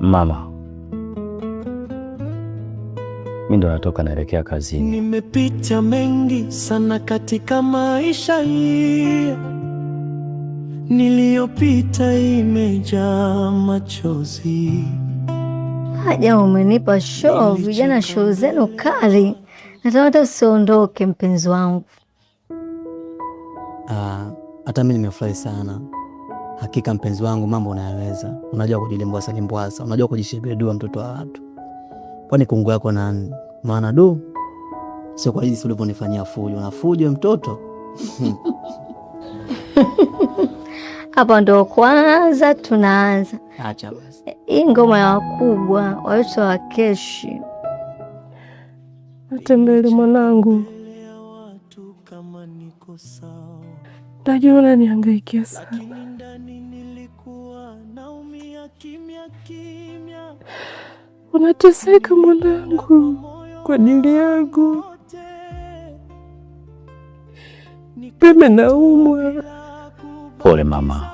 Mama, mimi ndo natoka naelekea kazini. Nimepita mengi sana katika maisha hii, niliyopita imejaa machozi. Haja umenipa show, vijana show zenu kali. Nataka usiondoke mpenzi wangu. Hata mimi nimefurahi sana. Hakika mpenzi wangu, mambo unayaweza. Unajua kujilimbwasa limbwasa, unajua kujishebedua mtoto wa watu. Kwani kungu yako nani? Maana sio kwa jinsi ulivyonifanyia fujo. Na fujo mtoto. Hapa ndo kwanza tunaanza. Acha basi. Hii ngoma ya wakubwa, watoto wa keshi. Atembele mwanangu. Najua unanihangaikia sana. Unateseka mwanangu kwa ajili yangu. Pembe naumwa. Pole mama.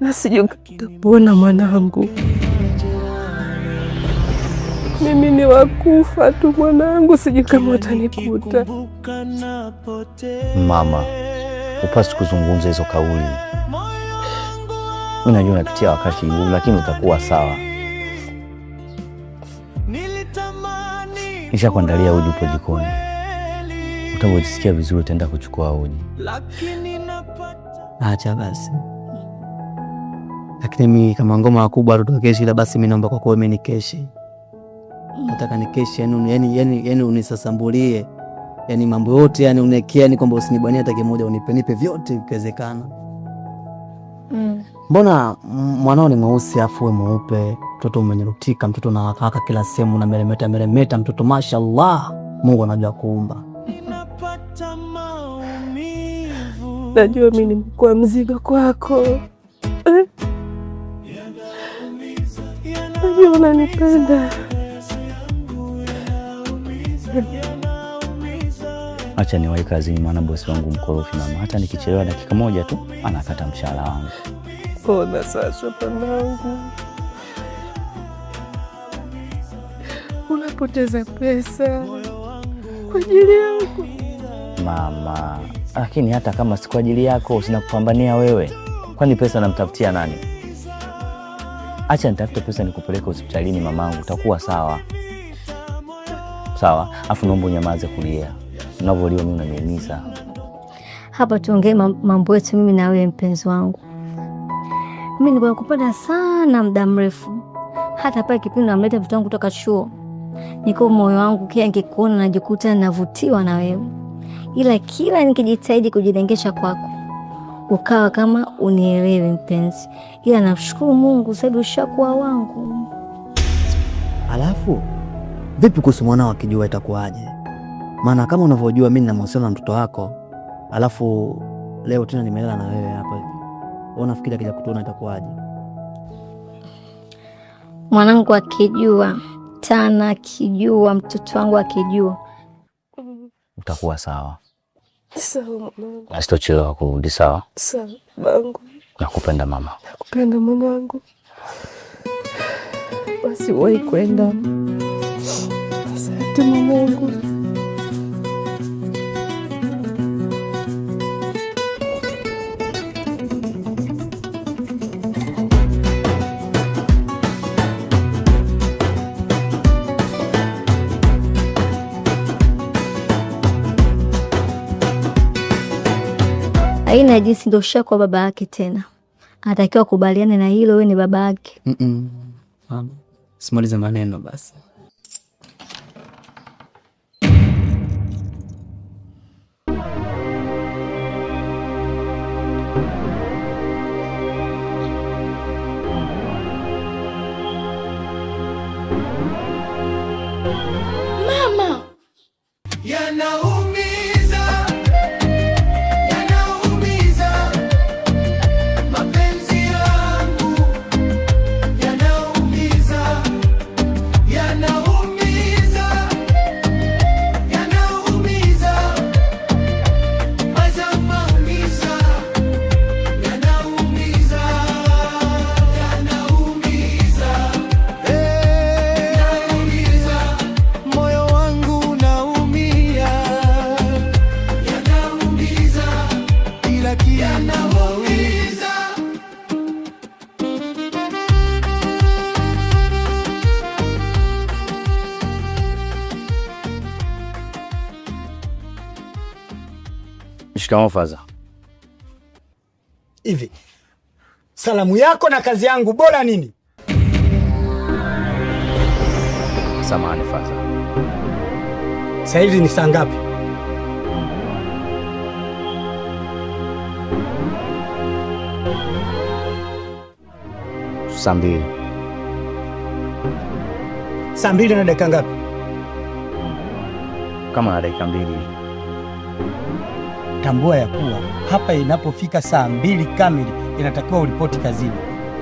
Nasijokutapona mwanangu. Mimi ni wakufa tu mwanangu, sijui kama utanikuta. Mama, upasi kuzungumza hizo kauli. Mimi najua unapitia wakati huu, lakini utakuwa sawa. Nisha kuandalia uji upo jikoni. Utapojisikia vizuri utaenda kuchukua uji. Acha basi. Lakini mimi kama ngoma kubwa tutokeshi, ila basi mimi naomba kwa kwa mimi nikeshi. Nataka nikeshi, yani unisasambulie. Yani mambo yote yani unekea, yani kwamba usinibania hata kimoja, unipe vyote ikiwezekana. Mbona mwanao ni mweusi afu wewe mweupe, mtoto umenyerutika, mtoto na wakaka kila sehemu na meremeta, mtoto mashallah. Mungu anajua kuumba. Najua mimi nimekuwa mzigo kwako. Najua unanipenda. Acha niwahi kazini, maana bosi wangu mkorofi mama. Hata nikichelewa dakika moja tu anakata mshahara wangu. Ona sasa panangu, unapoteza pesa kwa ajili yako mama. Lakini hata kama si kwa ajili yako, sina kupambania wewe. Kwani pesa namtafutia nani? Acha nitafute pesa nikupeleke hospitalini mamangu, utakuwa sawa. Sawa, afu naomba unyamaze kulia. Unavyolia mimi unaniumiza. Hapa tuongee mambo yetu mimi na wewe mpenzi wangu. Mimi nilikuwa nakupenda sana muda mrefu. Hata pale kipindi namleta mtoto wangu kutoka chuo, niko moyo wangu kila nikikuona najikuta navutiwa na wewe. Ila kila nikijitahidi kujilengesha kwako, ukawa kama unielewe mpenzi. Ila nashukuru Mungu sababu ushakuwa wangu. Alafu vipi kuhusu mwanao akijua itakuwaje? Maana kama unavyojua mimi nina mahusiano na mtoto wako. Alafu leo tena nimelala na wewe hapa hivi. Unafikiri akija kutuona itakuwaje? Mwanangu akijua, Tana akijua, mtoto wangu akijua, utakuwa sawa. Sawa mwanangu. Asitochelewa kurudi, sawa? Sawa bangu. Nakupenda mama. Nakupenda mwanangu. Basi wahi kwenda. Asante mwanangu. Haina jinsi, ndio ushakuwa baba yake tena. Anatakiwa kubaliane na hilo, wewe ni baba yake. Mama, simalize maneno basi. Mama, yanaumiza. Mapenzi yangu yanaumiza. yanawaumiza. Shikamoo Faza. Hivi salamu yako na kazi yangu bora nini? Samahani Faza. Sasa hivi ni saa ngapi? Saa 2. Saa 2 na dakika ngapi? Kama na dakika 2. Tambua ya kuwa hapa inapofika saa 2 kamili inatakiwa uripoti kazini.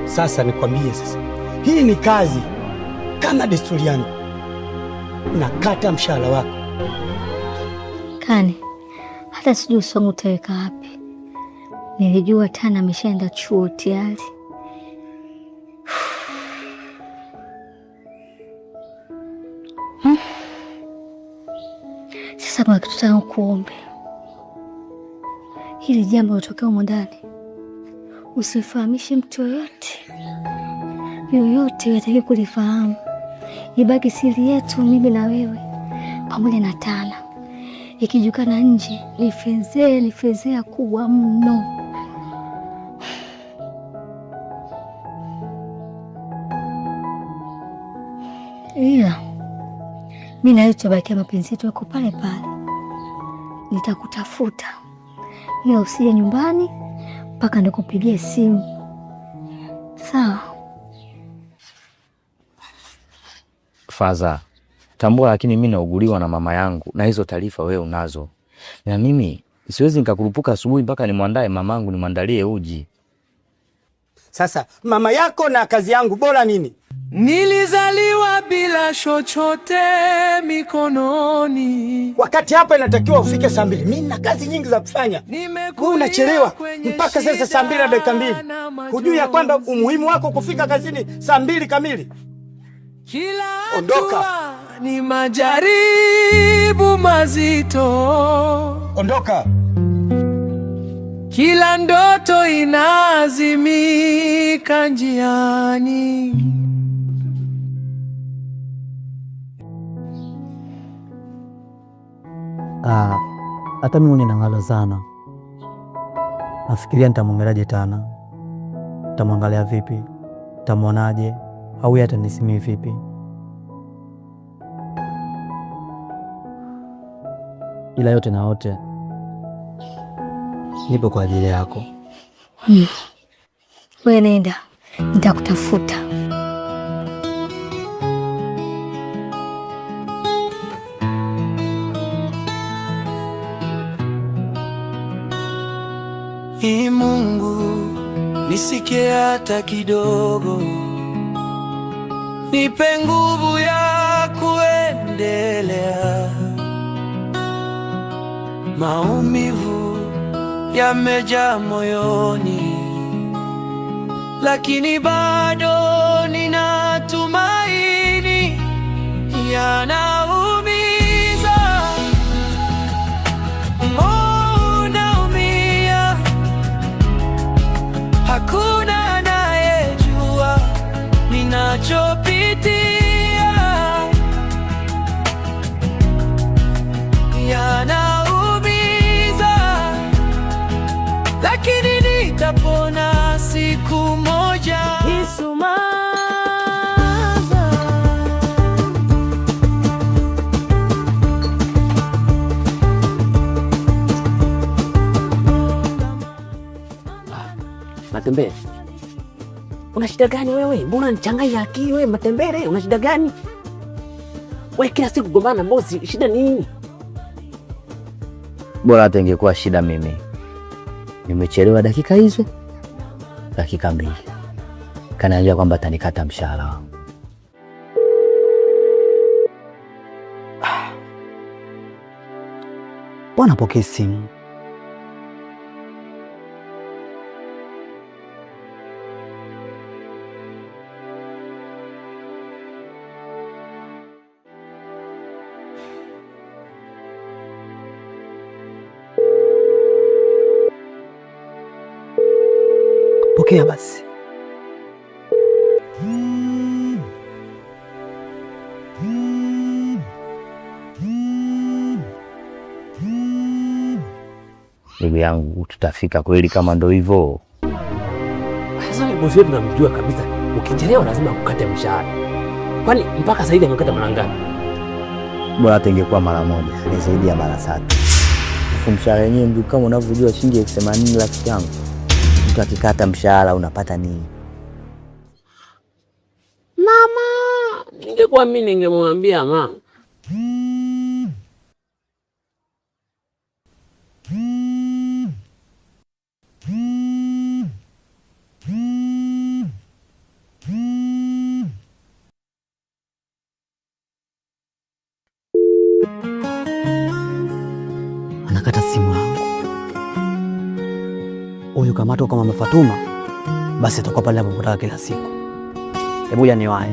Sasa nikwambie sasa, hii ni kazi. Kama desturi yangu, nakata mshahara wako. Kani, hata sijui usomo utaweka wapi. Nilijua Tana ameshaenda chuo tayari. Sasa kuna kitu nataka kuombe. Hili jambo litokea humo ndani, usifahamishe mtu yoyote yataki kulifahamu. Ibaki siri yetu, mimi na wewe pamoja na Tana. Ikijulikana nje ni fezea kubwa mno. Ila mimi na wewe tubakia mapenzi yetu yako pale pale. Nitakutafuta ila usije nyumbani mpaka nikupigie simu, sawa? Faza, tambua lakini mimi nauguliwa na mama yangu na hizo taarifa wewe unazo. Na mimi siwezi nikakurupuka asubuhi mpaka nimwandae mamangu, nimwandalie uji. Sasa mama yako na kazi yangu bora nini? Nilizaliwa bila chochote mikononi, wakati hapa inatakiwa ufike saa 2. Mimi na kazi nyingi za kufanya. Wewe unachelewa mpaka sasa saa 2 na dakika 2. Hujui ya kwamba umuhimu wako kufika kazini saa 2 kamili? Ondoka. Ni majaribu mazito. Ondoka. Kila ndoto inazimika njiani. Hata mimi ninang'ala sana. Nafikiria nitamwangaliaje Tana. Nitamwangalia vipi? Nitamwonaje? Au hata nisimii vipi? Ila yote na yote nipo kwa ajili yako. Wewe nenda, nitakutafuta. Ee Mungu, nisikie hata kidogo, nipe nguvu ya kuendelea. Maumivu yamejaa moyoni, lakini bado nina tumaini. Yanaumiza, moyo unaumia, hakuna anayejua ninachopitia. Yanaumiza, lakini nitapona siku moja. Isumaza. Matembele, una shida gani wewe? Mbona nichanganya akili wewe? Matembele, una shida gani wewe? Kila siku gombana na bosi, shida nini? Bora hata ingekuwa shida mimi nimechelewa dakika hizo, dakika 2, kanaambia kwamba atanikata mshahara wangu. Bwana pokea simu. Pokea basi. Ndugu yangu, tutafika kweli kama ndo hivyo? Sasa bosi wetu namjua kabisa, ukichelewa lazima kukate mshahara. Kwani mpaka sasa hivi amekata mara ngapi? Bora hata ingekuwa mara moja, ni zaidi ya mara 3. Mshahara wenyewe ndio kama unavyojua shilingi 80,000 rafiki yangu. Mtu akikata mshahara unapata nini? Mama, ningekuwa mimi ningemwambia mama. Anakata simu yangu. Huyu kamato kama Mama Fatuma, basi atakuwa pale anapotaka kila siku. Hebu ya niwahi.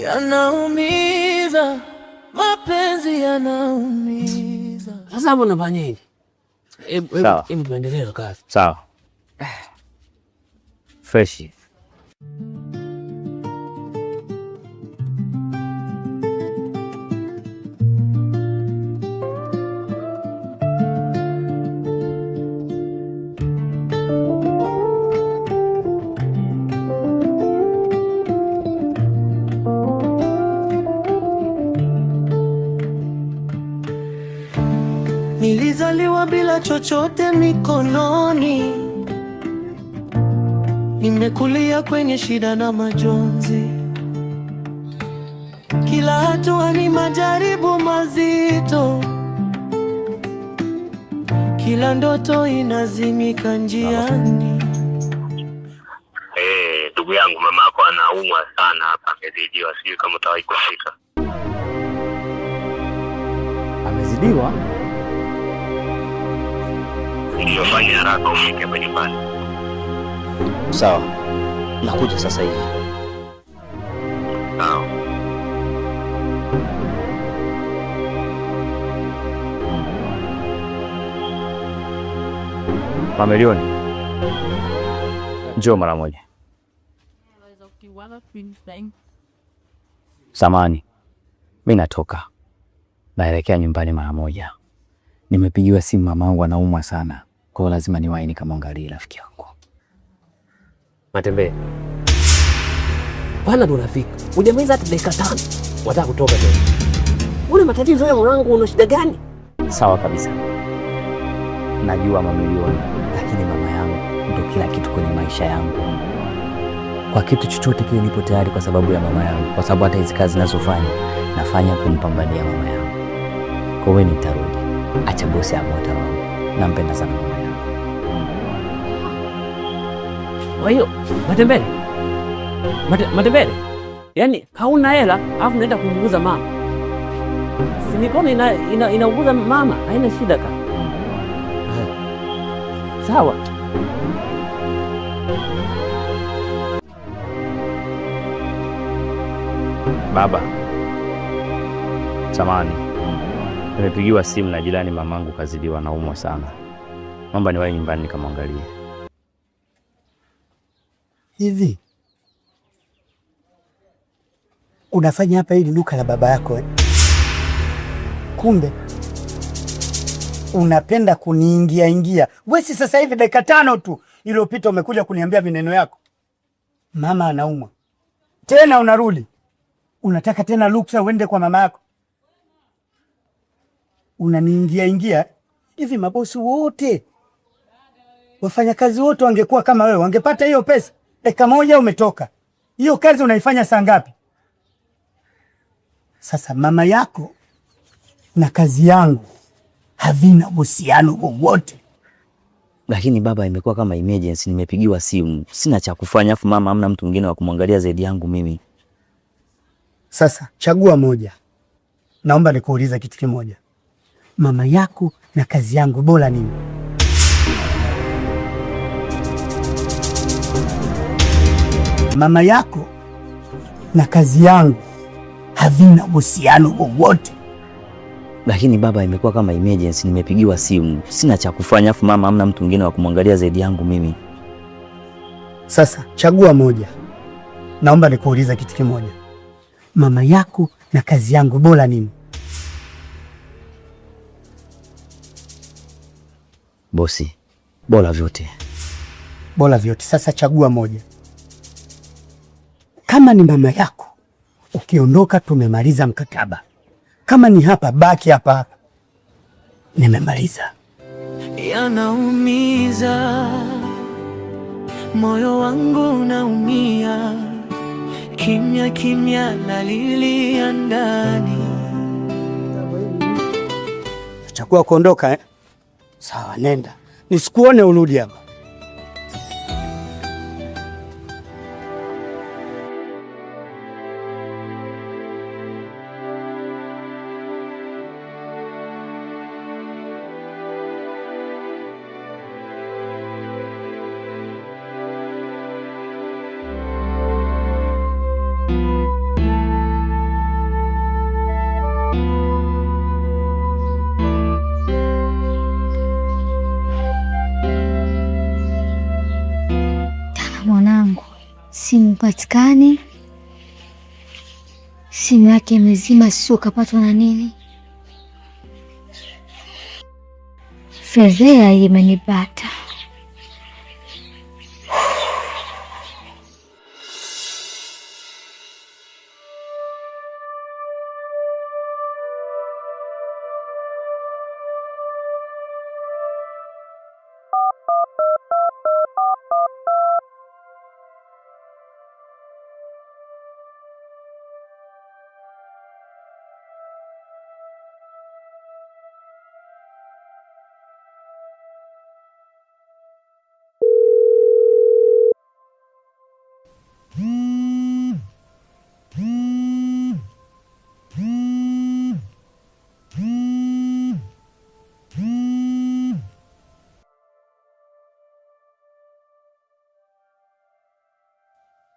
Yanaumiza, mapenzi yanaumiza. Sasa hapo unafanyaje? Sawa. Hebu tuendelee na kazi. Sawa. Fresh. Nilizaliwa bila chochote mikononi, nimekulia kwenye shida na majonzi. Kila hatua ni majaribu mazito, kila ndoto inazimika njiani. Ndugu yangu, mama yako anaumwa sana hapa, amezidiwa. Sijui kama utawahi kufika. Amezidiwa? Ndio, fanya haraka ufike hapa nyumbani. Sawa. Nakuja sasa hivi. Sawa. Mamelioni, njoo mara moja. Samani, mimi natoka, naelekea nyumbani mara moja. Nimepigiwa simu, mamangu anaumwa sana, kwa hiyo lazima niwahi nikamwangalie rafiki yangu. Matembee. Bwana ndo rafiki. Hujamaliza hata dakika 5. Wataka kutoka tena. Una matatizo wewe mwanangu, una shida gani? Sawa kabisa. Najua mamilioni, lakini mama yangu ndio kila kitu kwenye maisha yangu. Kwa kitu chochote kile nipo tayari kwa sababu ya mama yangu, kwa sababu hata hizi kazi ninazofanya nafanya kumpambania mama yangu. Kwa hiyo nitarudi. Acha bosi amwota wangu. Nampenda sana mama yangu. Kwa hiyo Matembele. Matembele. Yaani hauna hela alafu naenda kumuuguza mama. Si mikono inauguza mama, haina shida ka. Sawa. Baba, samahani, nimepigiwa simu na jirani, mamangu kazidiwa, naumwa sana. Naomba niwahi nyumbani nikamwangalie. Hivi unafanya hapa hili duka la baba yako eh? Kumbe unapenda kuniingia ingia. Wewe si sasa hivi dakika 5 tu iliyopita umekuja kuniambia vineno yako. Mama anaumwa. Tena unarudi. Unataka tena ruksa uende kwa mama yako. Unaniingia ingia. Hivi mabosi wote, wafanyakazi wote wangekuwa kama wewe, wangepata hiyo pesa. Dakika moja umetoka. Hiyo kazi unaifanya saa ngapi? Sasa mama yako na kazi yangu havina uhusiano wowote. Lakini baba, imekuwa kama emergency, nimepigiwa simu. Sina cha kufanya, afu mama hamna mtu mwingine wa kumwangalia zaidi yangu mimi. Sasa chagua moja. Naomba nikuulize kitu kimoja. Mama yako na kazi yangu bora nini? Mama yako na kazi yangu havina uhusiano wowote. lakini baba, imekuwa kama emergency, nimepigiwa simu, sina cha kufanya, afu mama hamna mtu mwingine wa kumwangalia zaidi yangu mimi. Sasa chagua moja. Naomba nikuulize kitu kimoja, mama yako na kazi yangu bora nini? Bosi, bora vyote. Bora vyote. Sasa chagua moja. Kama ni mama yako, ukiondoka tumemaliza mkataba. Kama ni hapa, baki hapa hapa. Nimemaliza. Yanaumiza, moyo wangu unaumia, kimya kimya nalilia ndani. Chagua kuondoka eh? Sawa, nenda. Nisikuone urudi hapa. Mwanangu simu patikani, simu yake imezima, sio kapatwa na nini? Fedhea imenipata.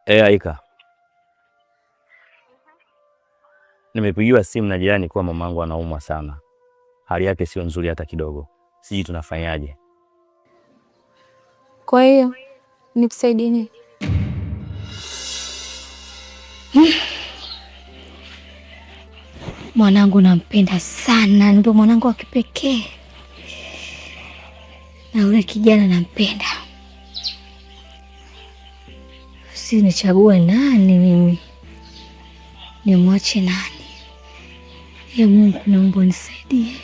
Aika, nimepigiwa simu na jirani kuwa mamangu anaumwa sana, hali yake sio nzuri hata kidogo, sijui tunafanyaje. Kwa hiyo nikusaidie nini? Mwanangu nampenda sana, ndio mwanangu wa kipekee, na ule kijana nampenda. Si nichague nani mimi, nimwache nani? Ya Mungu, naomba nisaidie.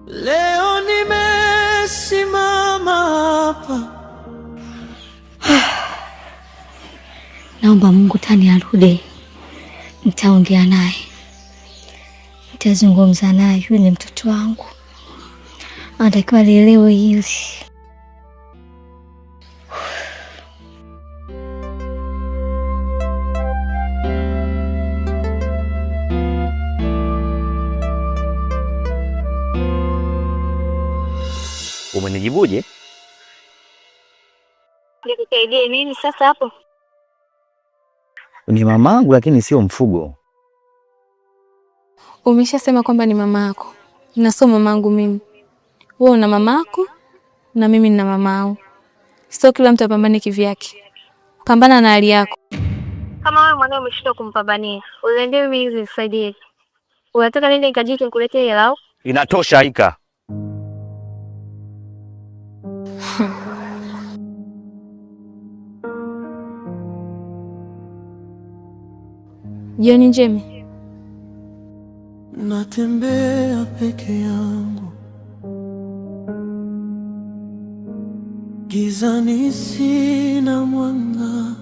Leo nimesimama hapa, naomba Mungu tani arudi, nitaongea naye, nitazungumza naye. Yule ni mtoto wangu, anatakiwa alielewe hili. Umenijibuje? Nikusaidie nini sasa hapo? Ni mamangu lakini sio mfugo. Umeshasema kwamba ni mama yako na sio mamangu mimi. Wewe una mamako na mimi nina mamao. Sio kila mtu apambane kivyake. Pambana na hali yako. Kama wewe mwanao umeshindwa kumpambania, uende mimi hizi nisaidie. Unataka nini nikajike nikuletee hela au? Inatosha Aika. Jioni njema. Natembea peke yangu, gizani sina mwanga.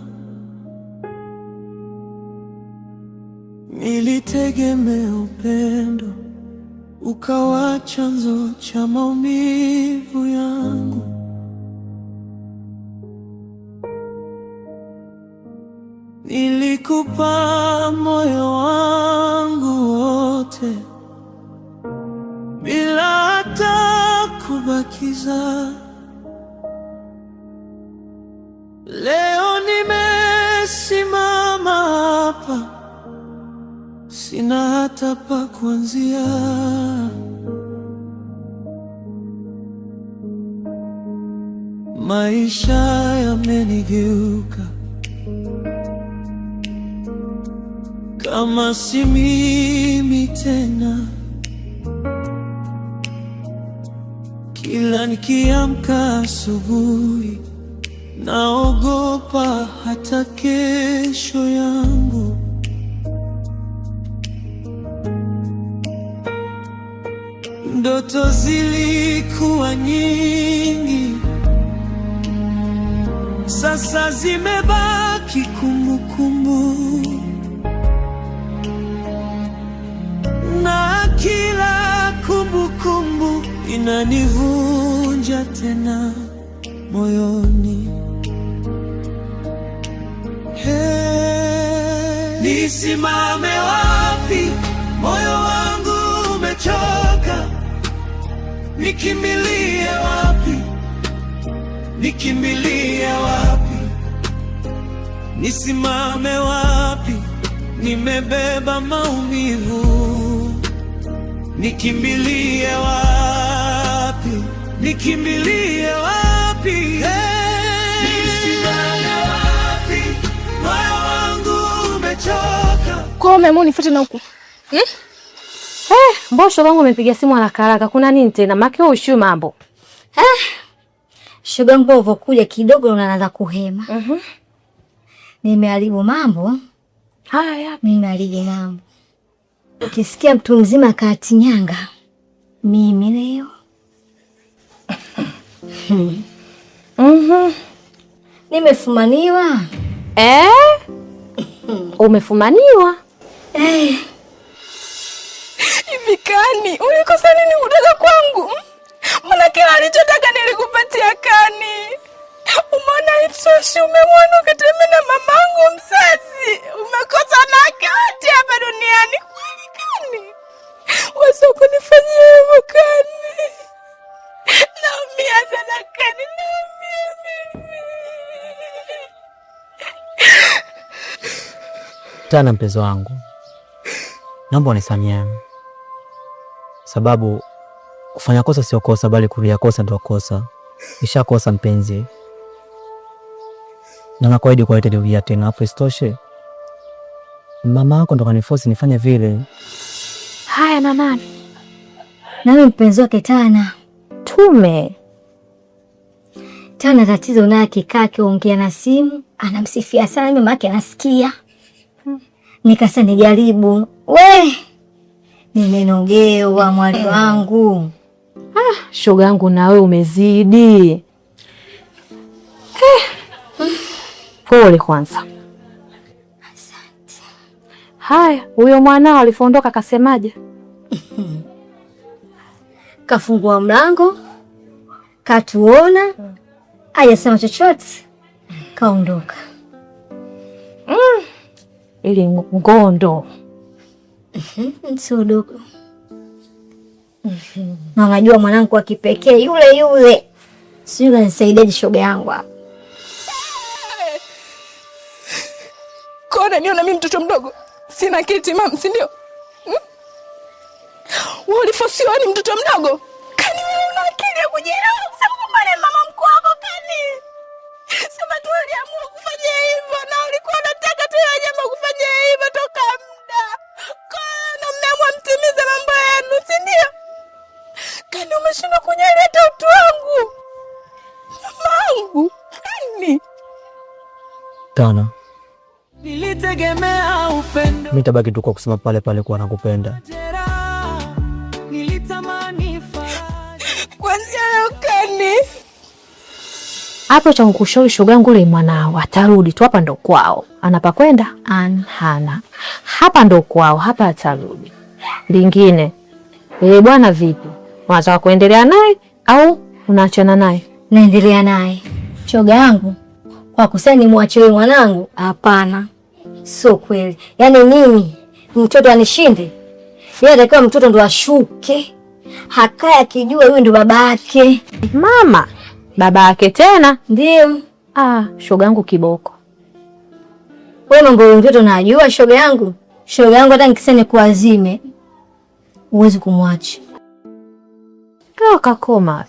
Nilitegemea upendo, ukawa chanzo cha maumivu yangu. Nilikupa moyo wangu wote bila hata kubakiza. Leo nimesimama hapa, sina hata pa kuanzia. Maisha yamenigeuka, kama si mimi tena. Kila nikiamka asubuhi, naogopa hata kesho yangu. Ndoto zilikuwa nyingi, sasa zimebaki kumbukumbu, na kila kumbukumbu inanivunja tena moyoni. Hey, nisimame wapi? Moyo wangu umechoka. Nikimbilie wapi? Nikimbilie wapi? Nisimame wapi? Nimebeba maumivu. Nikimbilie wapi? Nikimbilie wapi? Nisimame wapi? Moyo wangu umechoka. Kwa umeamua nifuate na huku? Mbosho wangu umepiga simu haraka haraka. Kuna nini tena? Maki wewe ushu mambo. Shoga mbovu kuja kidogo unaanza kuhema. Nimeharibu mambo. Haya, nimeharibu mambo. Ukisikia mtu mzima kati nyanga, mimi leo. Nimefumaniwa. Umefumaniwa? Hivi Kani, ulikosa nini kutoka kwangu? Maana kila alichotaka nilikupatia Kani. Umeona itoshi, umemwona ukatembea na mamangu mzazi. Umekosa na kati hapa duniani kweli Kani. Wewe kunifanyia hivyo Kani. Naumia sana Kani, naumia mimi. Tana mpenzi wangu, naomba unisamehe, sababu kufanya kosa sio kosa, bali kurudia kosa ndio kosa. Nishakosa mpenzi, na nakuahidi kwa itarudia tena. Hapo isitoshe, mama yako ndo kaniforce nifanye vile. Haya, na nani? Nami mpenzi wake Tana. Tana tatizo naye akikaa kiongea na simu, anamsifia sana mama yake anasikia. Nikasa nijaribu. Nimenogewa mwali wangu. Shoga yangu na wewe umezidi. Pole kwanza. Asante. Haya, huyo mwanao alipoondoka kasemaje? Kafungua mlango, katuona, hajasema chochote, kaondoka. Ili ngondo. Msudogo. Na unajua mwanangu wa kipekee yule. Sijui kanisaidiaje shoga yangu hapa. Kona niona mimi mtoto mdogo. Sina kiti mama, si ndio? Wewe ulifosiwa ni mtoto mdogo? Kani wewe una akili ya kujielewa sababu mama mama mkuu wako Kani. Sema tu uliamua kufanya hivyo na ulikuwa unataka tu jamaa kufanya hivyo toka muda. Kana mmeamua mtimize mambo yenu, si ndio? Kani umeshindwa kunyeleta utu wangu. Mamangu, Kani. Tana, nilitegemea upendo. mimi tabaki tu kwa kusema pale pale kwa nakupenda. Nilitamani faraja. Kwanza leo Kani. Hapo cha kukushauri shoga yangu yule mwanao atarudi tu, hapa ndo kwao. Anapakwenda? Hana. Hapa ndo kwao, hapa atarudi. Lingine, bwana vipi? Unataka kuendelea naye au unaachana naye? Naendelea naye. Shoga yangu, kwa kusema nimwache wewe mwanangu, hapana. Sio kweli. Yaani mimi mtoto anishinde? Yeye atakiwa mtoto ndo ashuke. Hakaya akijua huyu ndo babake. Mama, babake tena? Ndio. Shoga yangu kiboko. Wewe mambo mtoto najua shoga yangu. shoga yangu hata nikisema kuazime uwezi kumwacha. Kakoma.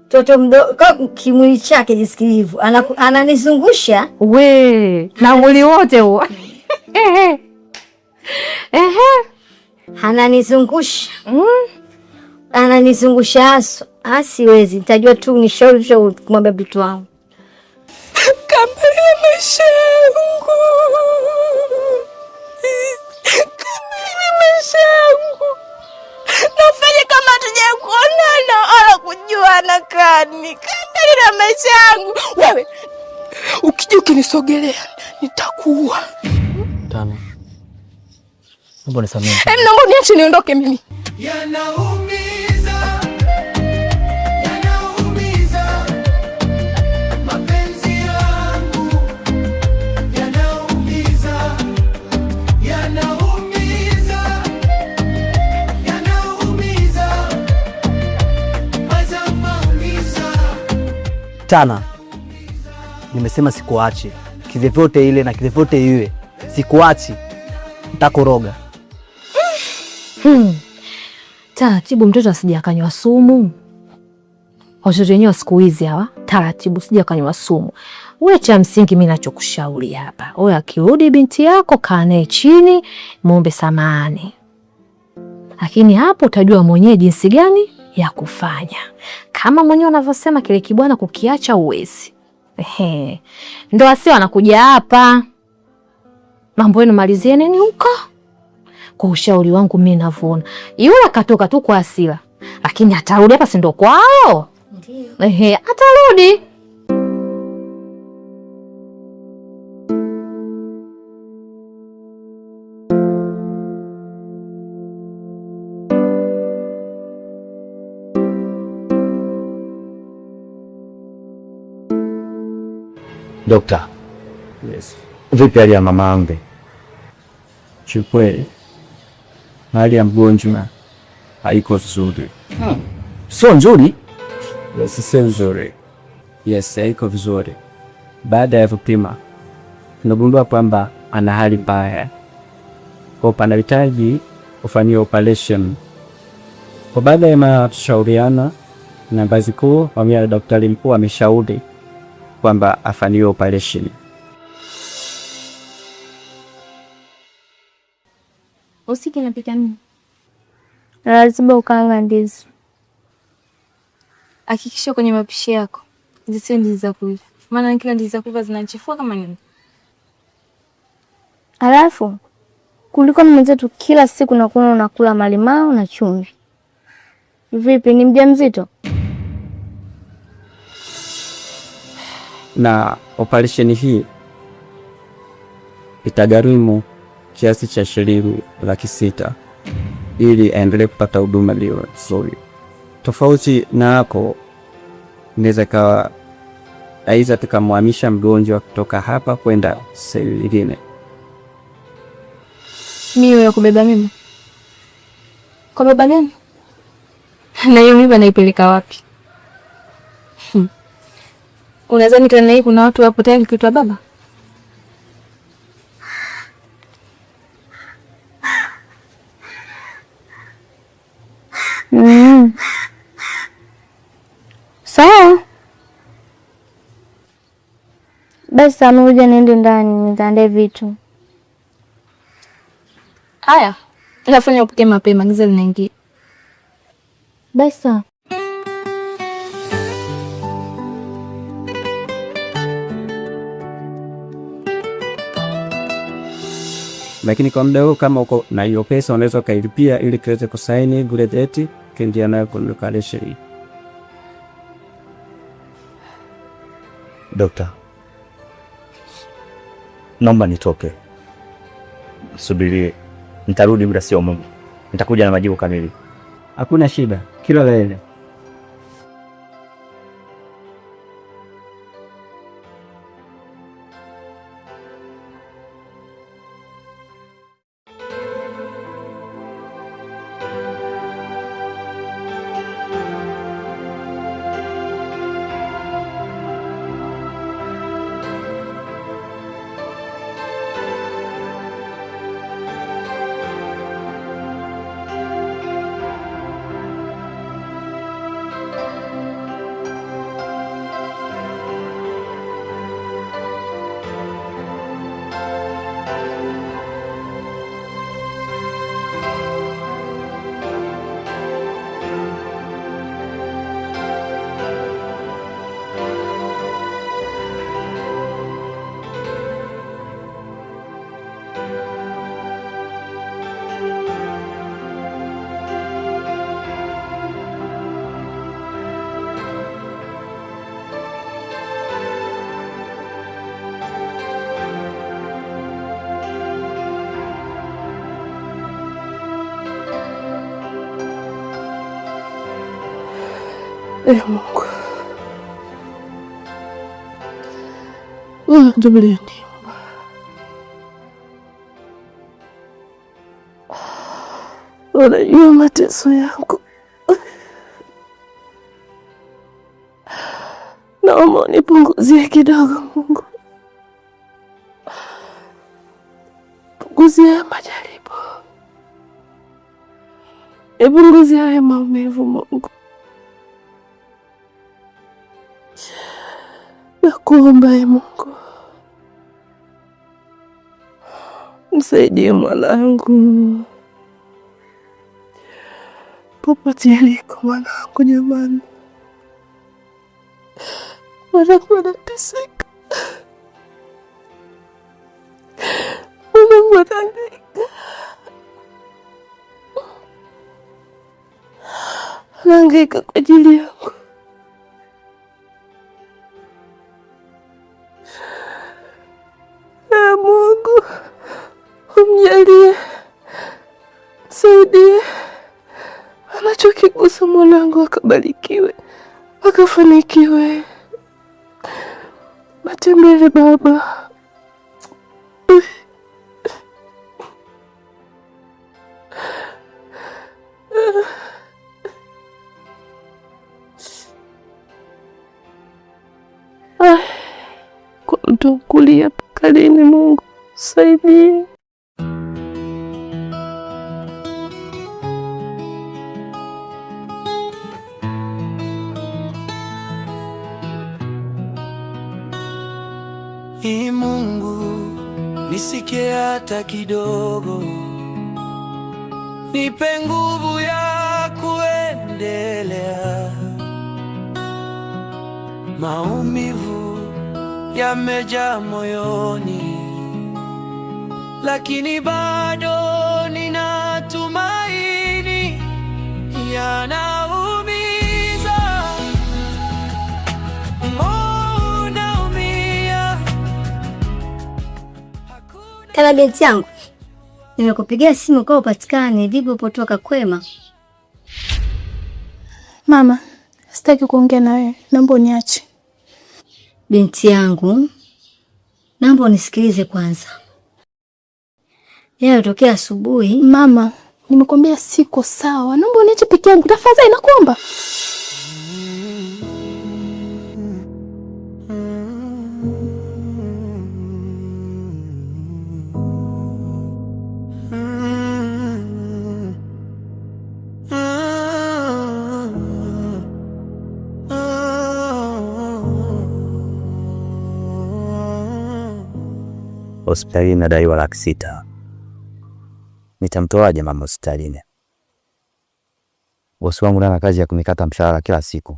Toto mdogo kimwili chake jisikilivu. Ananizungusha. We, na mwili wote huo. Ananizungusha. Ananizungusha haso. Siwezi. Nitajua tu ni shauri kumwambia mtoto wangu. Kambali maisha yangu. Kambali maisha yangu. Nafanya kama tujakuonana wala kujuana kani. Kambali na maisha yangu. Wewe ukija ukinisogelea nitakuua. Tano. Mbona nisamehe? Naomba niache niondoke mimi. Yanaumiza, yanaumiza, mapenzi yangu yanaumiza, yanaumiza, yanaumiza, mazamaumiza. Tana, nimesema sikuachi kivyovyote ile na kivyovyote iwe, sikuachi, nitakoroga. Taratibu, mtoto asijakanywa sumu. Watoto wenyewe siku hizi hawa, taratibu, sijakanywa sumu. Wewe cha msingi mimi nachokushauri hapa, wewe akirudi binti yako kaa naye chini, muombe samahani. Lakini hapo utajua mwenyewe jinsi gani ya kufanya. Kama mwenyewe unavyosema kile kibwana kukiacha uwezi. Ndo asio anakuja hapa. Mambo yenu malizie nini huko? Kwa ushauri wangu mimi navona. Yule katoka tu kwa hasira. Lakini atarudi hapa si ndo kwao? Ndio. Atarudi. Dokta. Yes. Vipi hali ya mama yangu? Chikweli. Hali ya mgonjwa haiko vizuri. Sio nzuri? Yes, sio nzuri. Yes, haiko vizuri. Baada ya vipima tunagundua kwamba ana hali mbaya. Kwa panahitaji kufanyia operation. Kwa baada ya mashauriano na ngazi kuu, pamoja na daktari mkuu ameshauri kwamba afanyiwe operation. Usiki napika nini? Lazima ukaanga ndizi. Hakikisha kwenye mapishi yako zisiwe ndizi za kuiva. Maana kila ndizi za kuiva zinachafua kama nini. Alafu kuliko mwenzetu kila siku nakuona unakula malimao na chumvi. Vipi, ni mjamzito? Na operation hii itagharimu kiasi cha shilingi 600,000 ili aendelee kupata huduma hiyo nzuri. Tofauti na hapo, inaweza kawa aidha tukamhamisha mgonjwa kutoka hapa kwenda sehemu nyingine. Mimi ya kubeba mimba? Kwa baba gani? Na hiyo mimba naipeleka wapi? Unadhani tena hii kuna watu wapo tayari kuitwa baba? Sawa. Basi anuja niende ndani nitaandae vitu. Haya, nafanya upike mapema giza linaingia. Basi. Lakini kwa muda huu kama uko na hiyo pesa unaweza kailipia ili kiweze kusaini bure date kiingia nayo kwa kalesheri. Dokta, naomba nitoke. Subirie, nitarudi muda sio muda. Nitakuja na majibu kamili. Hakuna shida, kila la heri. Mungu, wewe ndio uliniumba. Unajua mateso yangu. Naomba unipunguzie kidogo Mungu. Punguzia majaribu. Epunguzia haya maumivu Mungu. Nakuomba Mungu. Msaidie mwanangu. Popote aliko mwanangu jamani. Mwanangu anateseka. Mwanangu anahangaika. Anahangaika kwa ajili yangu. Mungu, umjalie, msaidie. Anachokigusa mwanangu akabarikiwe, akafanikiwe. Matembele baba. Kwa mtu kulia pakalini Mungu, saidie. Mungu, nisikie hata kidogo, nipe nguvu ya kuendelea. Maumivu yamejaa moyoni, lakini bado ninatumaini. Yanaumiza, naumia. Kala binti yangu, nimekupigia simu kwa upatikane. Vipi upotoka kwema? Mama, sitaki kuongea na wewe. Naomba uniache. Binti yangu, naomba unisikilize kwanza. Yalotokea asubuhi. Mama, nimekwambia siko sawa. Naomba uniache peke yangu. Tafadhali nakuomba. Hospitalini nadaiwa 600,000. Nitamtoaje mama hospitalini? Bosi wangu ana kazi ya kunikata mshahara kila siku.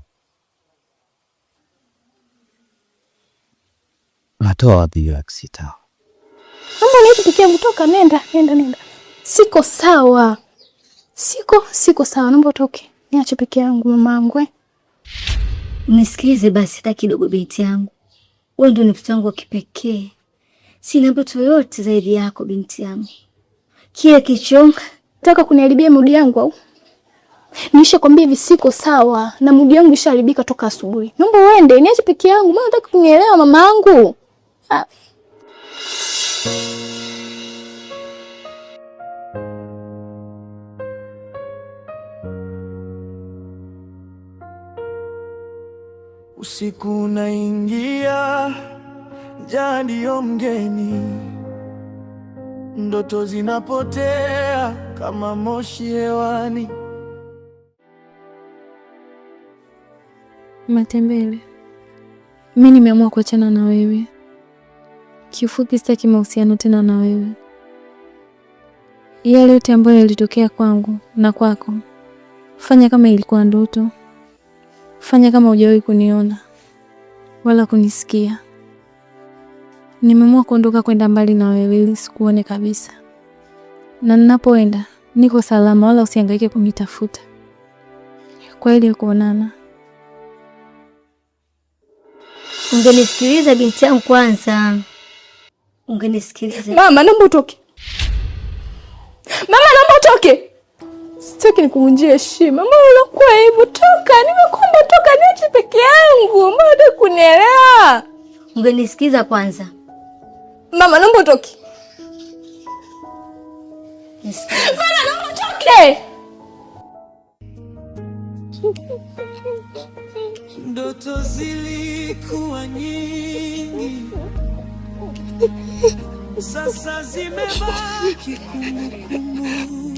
Natoa wapi hiyo 600,000? Naomba niache peke yangu. Toka, nenda. Siko sawa. Siko sawa. Naomba utoke. Niache peke yangu mamangu. Nisikilize basi hata kidogo binti yangu. Wewe ndio ni mtoto wangu wa kipekee. Sina mtu yoyote zaidi yako binti yangu. Kile kichonga, nataka kuniharibia mudi yangu au? Nisha kwambia hivi siko sawa na mudi yangu ishaharibika toka asubuhi. Naomba uende, niache peke yangu. Mbona unataka kunielewa mamangu? Usiku unaingia, njaa ndiyo mgeni, ndoto zinapotea kama moshi hewani. Matembele, mimi nimeamua kuachana na wewe. Kifupi sitaki mahusiano tena na wewe. Yale yote ambayo yalitokea kwangu na kwako, fanya kama ilikuwa ndoto. Fanya kama hujawahi kuniona wala kunisikia. Nimeamua kuondoka kwenda mbali na wewe ili sikuone kabisa. Na ninapoenda niko salama, wala usihangaike kunitafuta. Kwa ile kuonana. Ungenisikiliza binti yangu kwanza. Ungenisikiliza. Mama, naomba utoke. Mama, naomba utoke. Sitaki nikuvunjie heshima. Mbona unakuwa hivyo? Toka, nimekuomba toka, niache peke yangu. Mbona unataka kunielewa? Ungenisikiza kwanza. Mama, naomba utoke. Mama, naomba utoke. Ndoto zilikuwa nyingi, sasa zimebaki kumbukumbu,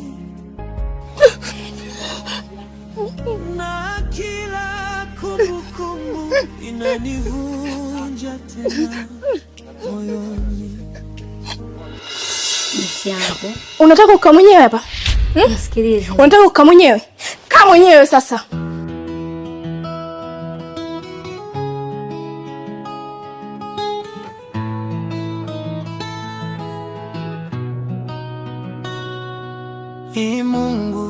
na kila kumbukumbu inanivunja tena moyoni. Unataka kukaa mwenyewe hapa? Nisikilize. Unataka kukaa mwenyewe? Kaa mwenyewe sasa. Ee Mungu,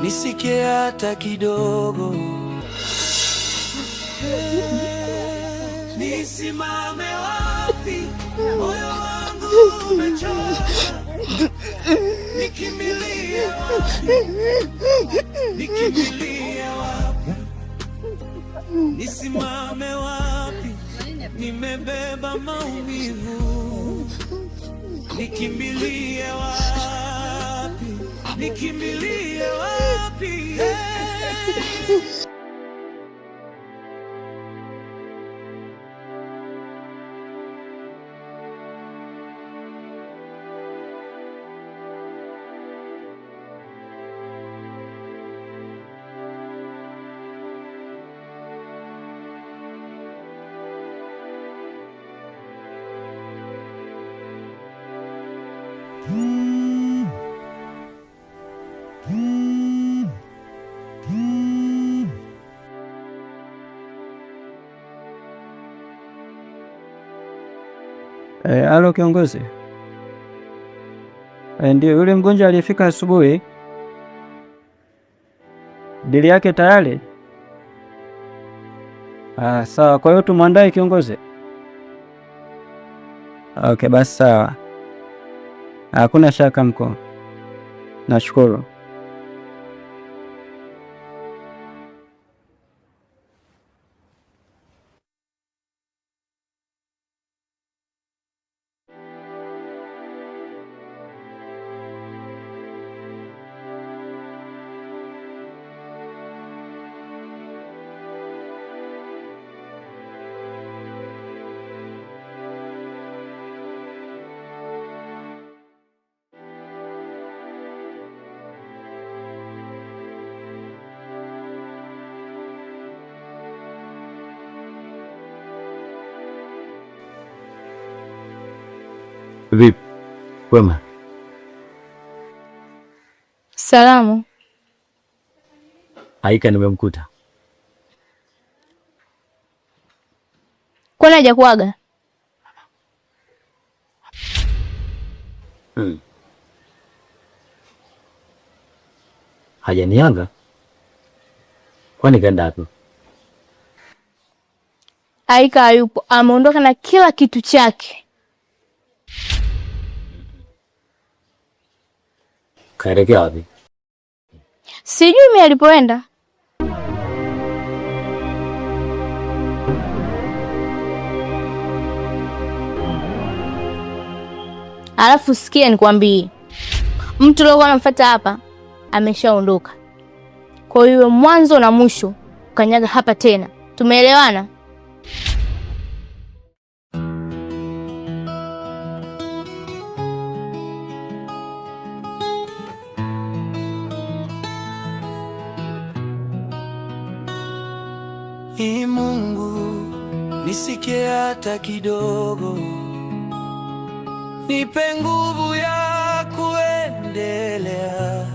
nisikie hata kidogo. Nisimame wapi? Moyo wangu umechoka. Nikimbilie wapi? Nikimbilie wapi? Nisimame wapi? Nimebeba maumivu. Nikimbilie wapi? Nikimbilie wapi? Halo kiongozi. Ndio yule mgonjwa aliyefika asubuhi. Dili yake tayari? Sawa, kwa hiyo tumwandae kiongozi. Okay, basi sawa. Hakuna shaka mkuu. Nashukuru. Vipi? Kwema? Salamu. Haika nimemkuta. Kwani hajakuaga? Hajaniaga? Kwani kaenda wapi? Haika hayupo, ameondoka na kila kitu chake. Kaelekea wapi? Sijui mimi alipoenda. Alafu sikia nikwambie, mtu leo anamfuata hapa ameshaondoka. Kwa hiyo mwanzo na mwisho ukanyaga hapa tena. Tumeelewana? Ee Mungu, nisikie hata kidogo. Nipe nguvu ya kuendelea.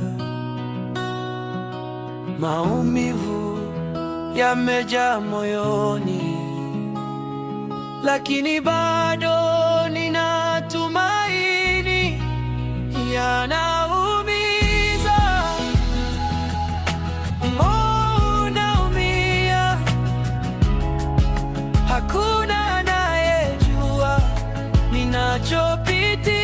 Maumivu yamejaa moyoni, lakini bado nina tumaini. Yanaumiza, unaumia, hakuna anayejua ninachopitia.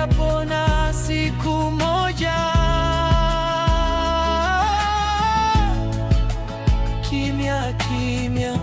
nitapona siku moja. Kimya kimya.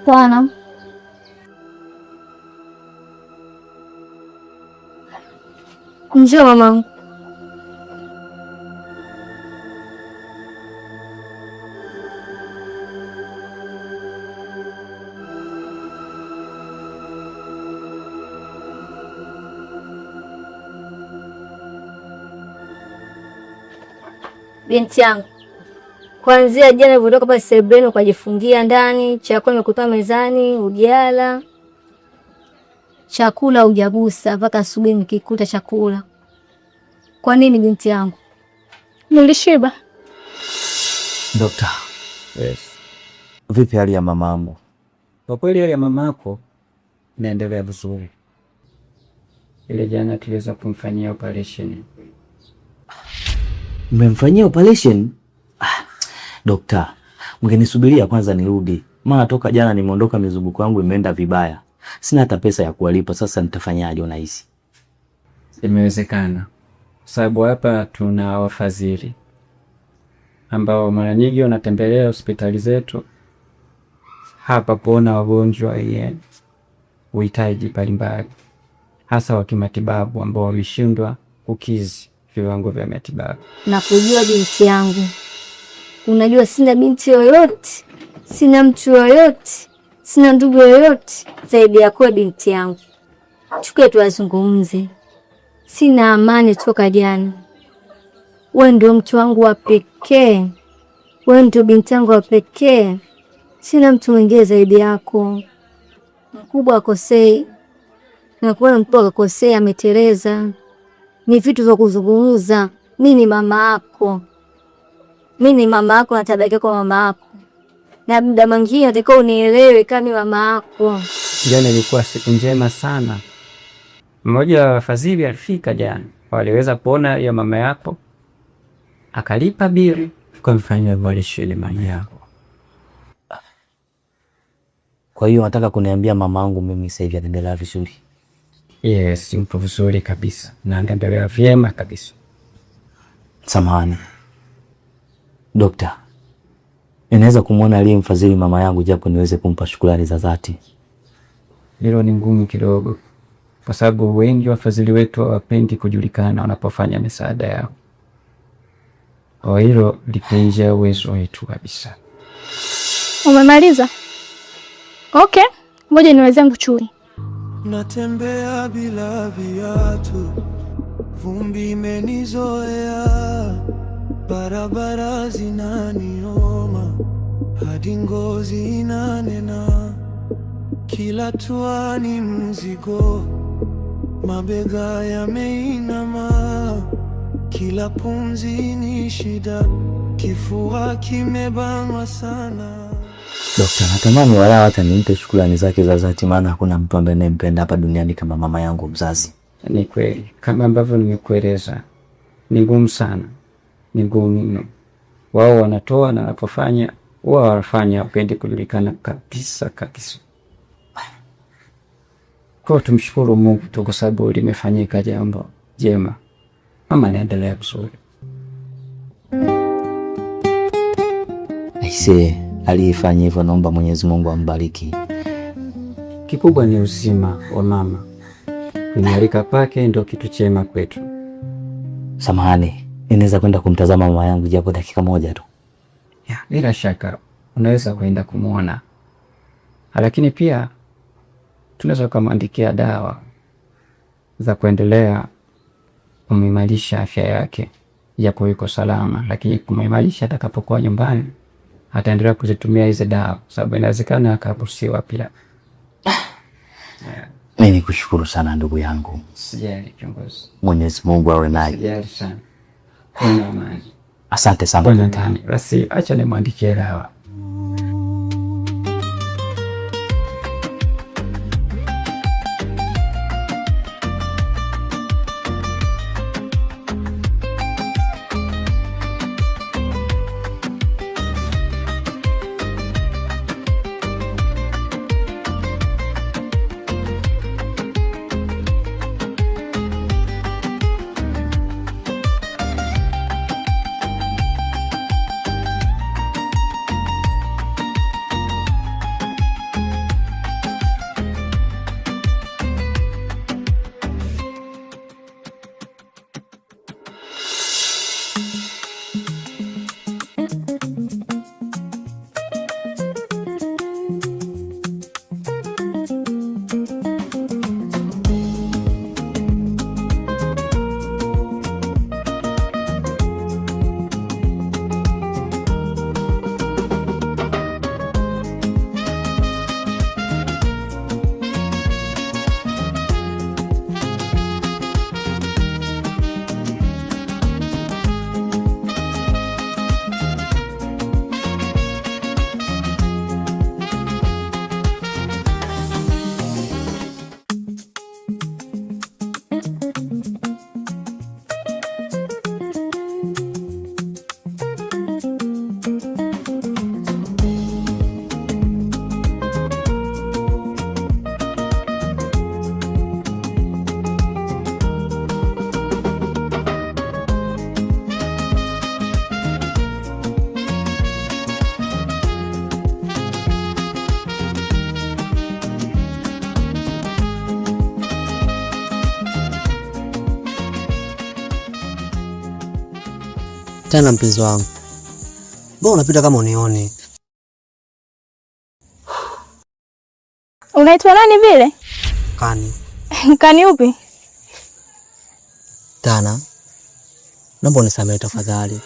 Bwana, njoo mamangu. Binti yangu, kuanzia jana ulivyotoka hapa sebuleni ukajifungia ndani, chakula nimekupa mezani, ujala. Chakula hujagusa mpaka asubuhi nikikuta chakula. Kwa nini binti yangu? Nilishiba. Dokta. Yes. Vipi hali ya mamangu? Kwa kweli hali ya mamako inaendelea vizuri. Ile jana tuliweza kumfanyia operation. Mmemfanyia operation? Dokta, mngenisubiria kwanza nirudi. Maana toka jana nimeondoka, mizunguko yangu imeenda vibaya. Sina hata pesa ya kuwalipa, sasa nitafanyaje unahisi? Imewezekana. Sababu hapa tuna wafadhili ambao mara nyingi wanatembelea hospitali zetu hapa kuona wagonjwa wenye uhitaji mbalimbali, hasa wa kimatibabu ambao wameshindwa kukidhi viwango vya matibabu. Na kujua binti yangu, unajua sina binti yoyote, sina mtu yoyote, sina ndugu yoyote zaidi yako binti yangu. Tukae tuwazungumze. Sina amani toka jana. Wewe ndio mtu wangu wa pekee. Wewe ndio binti yangu wa pekee. Sina mtu mwingine zaidi yako. Mkubwa akosei, na kuona mtu akosei ameteleza. Ni vitu vya kuzungumza. Mimi ni mama yako. Mimi ni mama yako, natabaki kwa mama yako. Na muda mwingine nataka unielewe kama mama yako. Jana ilikuwa siku njema sana. Mmoja wa wafadhili alifika jana. Waliweza kuona ya mama yako, akalipa bili kwa mfanya evaluation mali yako. Kwa hiyo nataka kuniambia mamangu mimi sasa hivi anaendelea vizuri? Yes, yupo vizuri kabisa. Na anaendelea vyema kabisa. Samahani Dokta, ninaweza kumwona aliyemfadhili mama yangu japo niweze kumpa shukrani za dhati? Hilo ni ngumu kidogo, kwa sababu wengi wafadhili wetu hawapendi kujulikana wanapofanya misaada yao. Kwa hilo lipenja uwezo wetu kabisa. Umemaliza? Okay, ngoja niweze yangu chui. Natembea bila viatu, vumbi imenizoea, barabara zinanioma, hadi ngozi inanena, kila tua ni mzigo, mabega yameinama, kila pumzi ni shida, kifua kimebanwa sana. Dokta, natamani wala hata nimpe shukrani zake za dhati, maana hakuna mtu ambaye anayempenda hapa duniani kama mama yangu mzazi. Ni kweli, kama ambavyo nimekueleza, ni ngumu sana. Ni ngumu mno. Wao wanatoa na wanapofanya, wao wanafanya upende kujulikana kabisa kabisa. Kwa tumshukuru Mungu tu kwa sababu limefanyika jambo jema. Mama anaendelea vizuri. Aisee, aliyefanya hivyo naomba Mwenyezi Mungu ambariki. Kikubwa ni uzima wa mama. Kuimarika pake ndio kitu chema kwetu. Samahani, ninaweza kwenda kumtazama mama yangu japo dakika moja tu? Ya, bila shaka unaweza kwenda kumuona. Lakini pia tunaweza kumwandikia dawa za kuendelea kuimarisha afya yake japo yuko salama, lakini kumaimarisha atakapokuwa nyumbani ataendelea kuzitumia hizo dawa, sababu inawezekana akabusiwa pia. Mimi nikushukuru sana ndugu yangu. Sijali kiongozi. Mwenyezi Mungu awe naye. Sijali sana. Kuna amani. Asante sana. Bwana Tani, basi acha nimwandikie dawa. Tena mpenzi wangu, mbona unapita kama unioni? Unaitwa nani vile? Kani. Kani upi? Tana, naomba unisamehe tafadhali.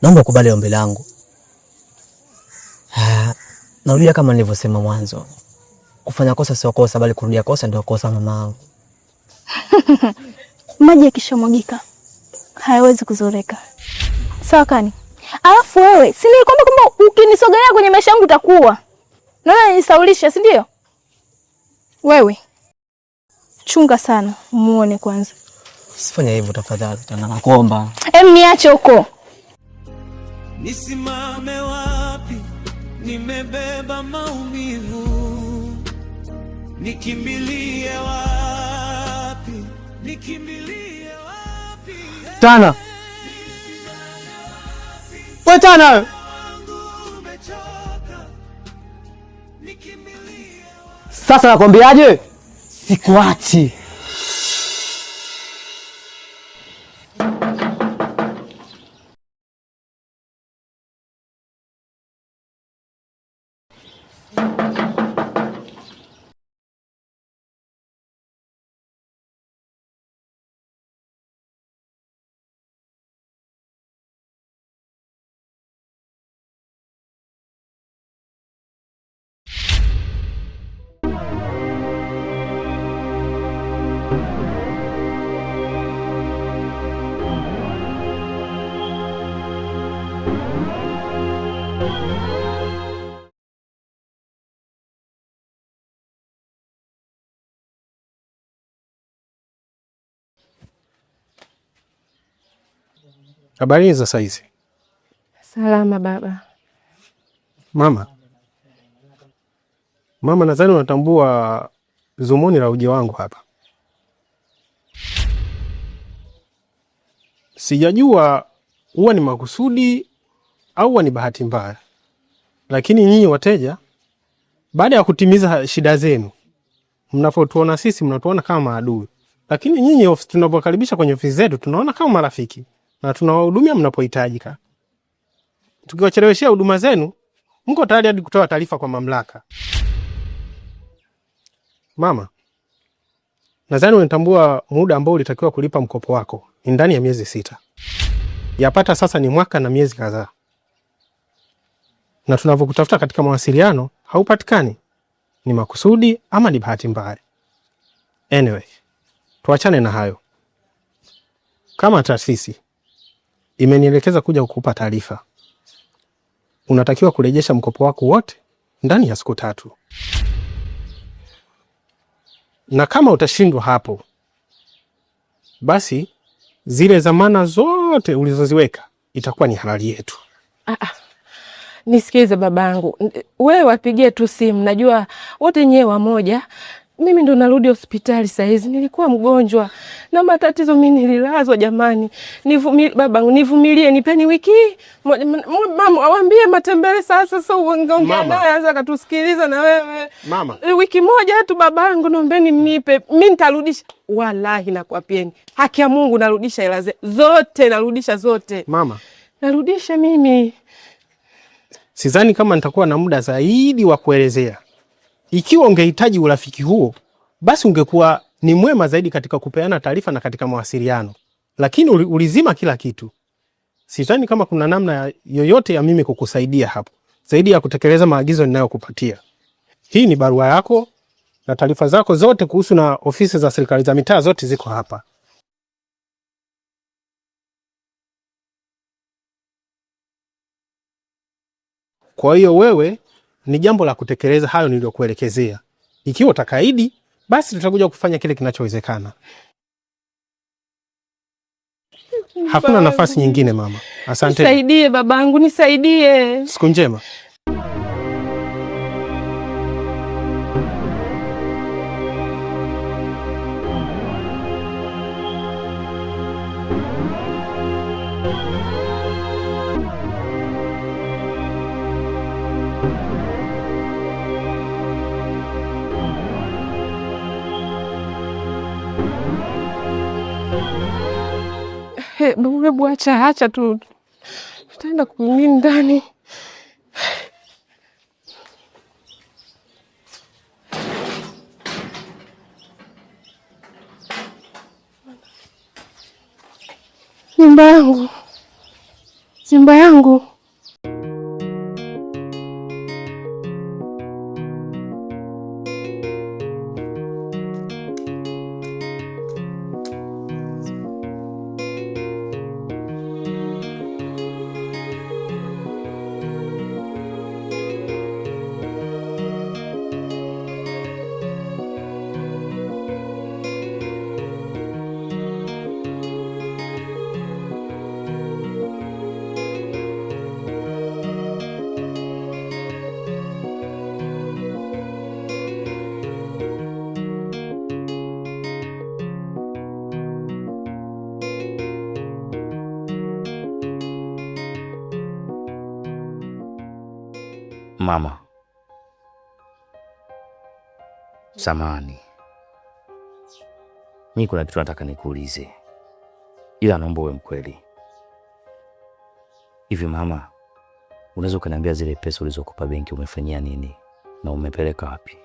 Naomba ukubali ombi langu. Narudia kama nilivyosema mwanzo. Kufanya kosa sio kosa, bali kurudia kosa ndio kosa mamangu. Maji yakishamwagika hayawezi kuzoreka. Sawa Kani? Alafu wewe, si nilikwambia kwamba ukinisogelea kwenye maisha yangu utakuwa. Naona nisaulisha, si ndio? Wewe chunga sana, muone kwanza. Usifanye hivyo tafadhali, Tana, nakuomba. Niache huko. Nisimame wapi? Nimebeba maumivu. Nikimbilie wapi? Nikimbilie wapi? Tana. Wewe Tana. Sasa nakwambiaje? Sikuachi. Habari za saizi? Salama baba. Mama, nadhani unatambua dhumuni la uje wangu hapa. Sijajua huwa ni makusudi au huwa ni bahati mbaya, lakini nyinyi wateja, baada ya kutimiza shida zenu, mnapotuona sisi mnatuona kama maadui, lakini nyinyi tunapokaribisha kwenye ofisi zetu tunaona kama marafiki na tunawahudumia mnapohitajika. Tukiwacheleweshia huduma zenu, mko tayari hadi kutoa taarifa kwa mamlaka. Mama, nadhani unatambua muda ambao ulitakiwa kulipa mkopo wako ni ndani ya miezi 6. Yapata sasa ni mwaka na miezi kadhaa. Na tunavyokutafuta katika mawasiliano haupatikani. Ni makusudi ama ni bahati mbaya? Anyway, tuachane na hayo. Kama taasisi imenielekeza kuja kukupa taarifa. Unatakiwa kurejesha mkopo wako wote ndani ya siku 3. Na kama utashindwa hapo, basi zile zamana zote ulizoziweka itakuwa ni halali yetu. Nisikize babangu, wewe wapigie tu simu, najua wote nyewe wamoja. Mimi ndo narudi hospitali saa hizi, nilikuwa mgonjwa na matatizo, mimi nililazwa jamani. Babangu nivumilie, nipeni wiki. Mama waambie Matembele sasa uongea naye anza katusikiliza na wewe. Mama, wiki moja tu babangu, naombeni mnipe. Mimi nitarudisha, wallahi nakwapieni. Haki ya Mungu narudisha hela zote, narudisha zote. Mama, narudisha mimi. Sidhani kama nitakuwa na muda zaidi wa kuelezea. Ikiwa ungehitaji urafiki huo, basi ungekuwa ni mwema zaidi katika kupeana taarifa na katika mawasiliano. Lakini ulizima kila kitu. Sidhani kama kuna namna yoyote ya mimi kukusaidia hapo, zaidi ya kutekeleza maagizo ninayokupatia. Hii ni barua yako na taarifa zako zote kuhusu na ofisi za serikali za mitaa zote ziko hapa. Kwa hiyo wewe ni jambo la kutekeleza hayo niliyokuelekezea. Ikiwa utakaidi, basi tutakuja kufanya kile kinachowezekana. Hakuna nafasi nyingine mama. Asante. Nisaidie babangu, nisaidie. Siku njema. Hebu acha tu. Tutaenda kumini ndani. Nyumba yangu. Nyumba yangu. Mama, samahani. Mimi kuna kitu nataka nikuulize, ila naomba uwe mkweli. Hivi mama, unaweza kuniambia zile pesa ulizokupa benki umefanyia nini na umepeleka wapi?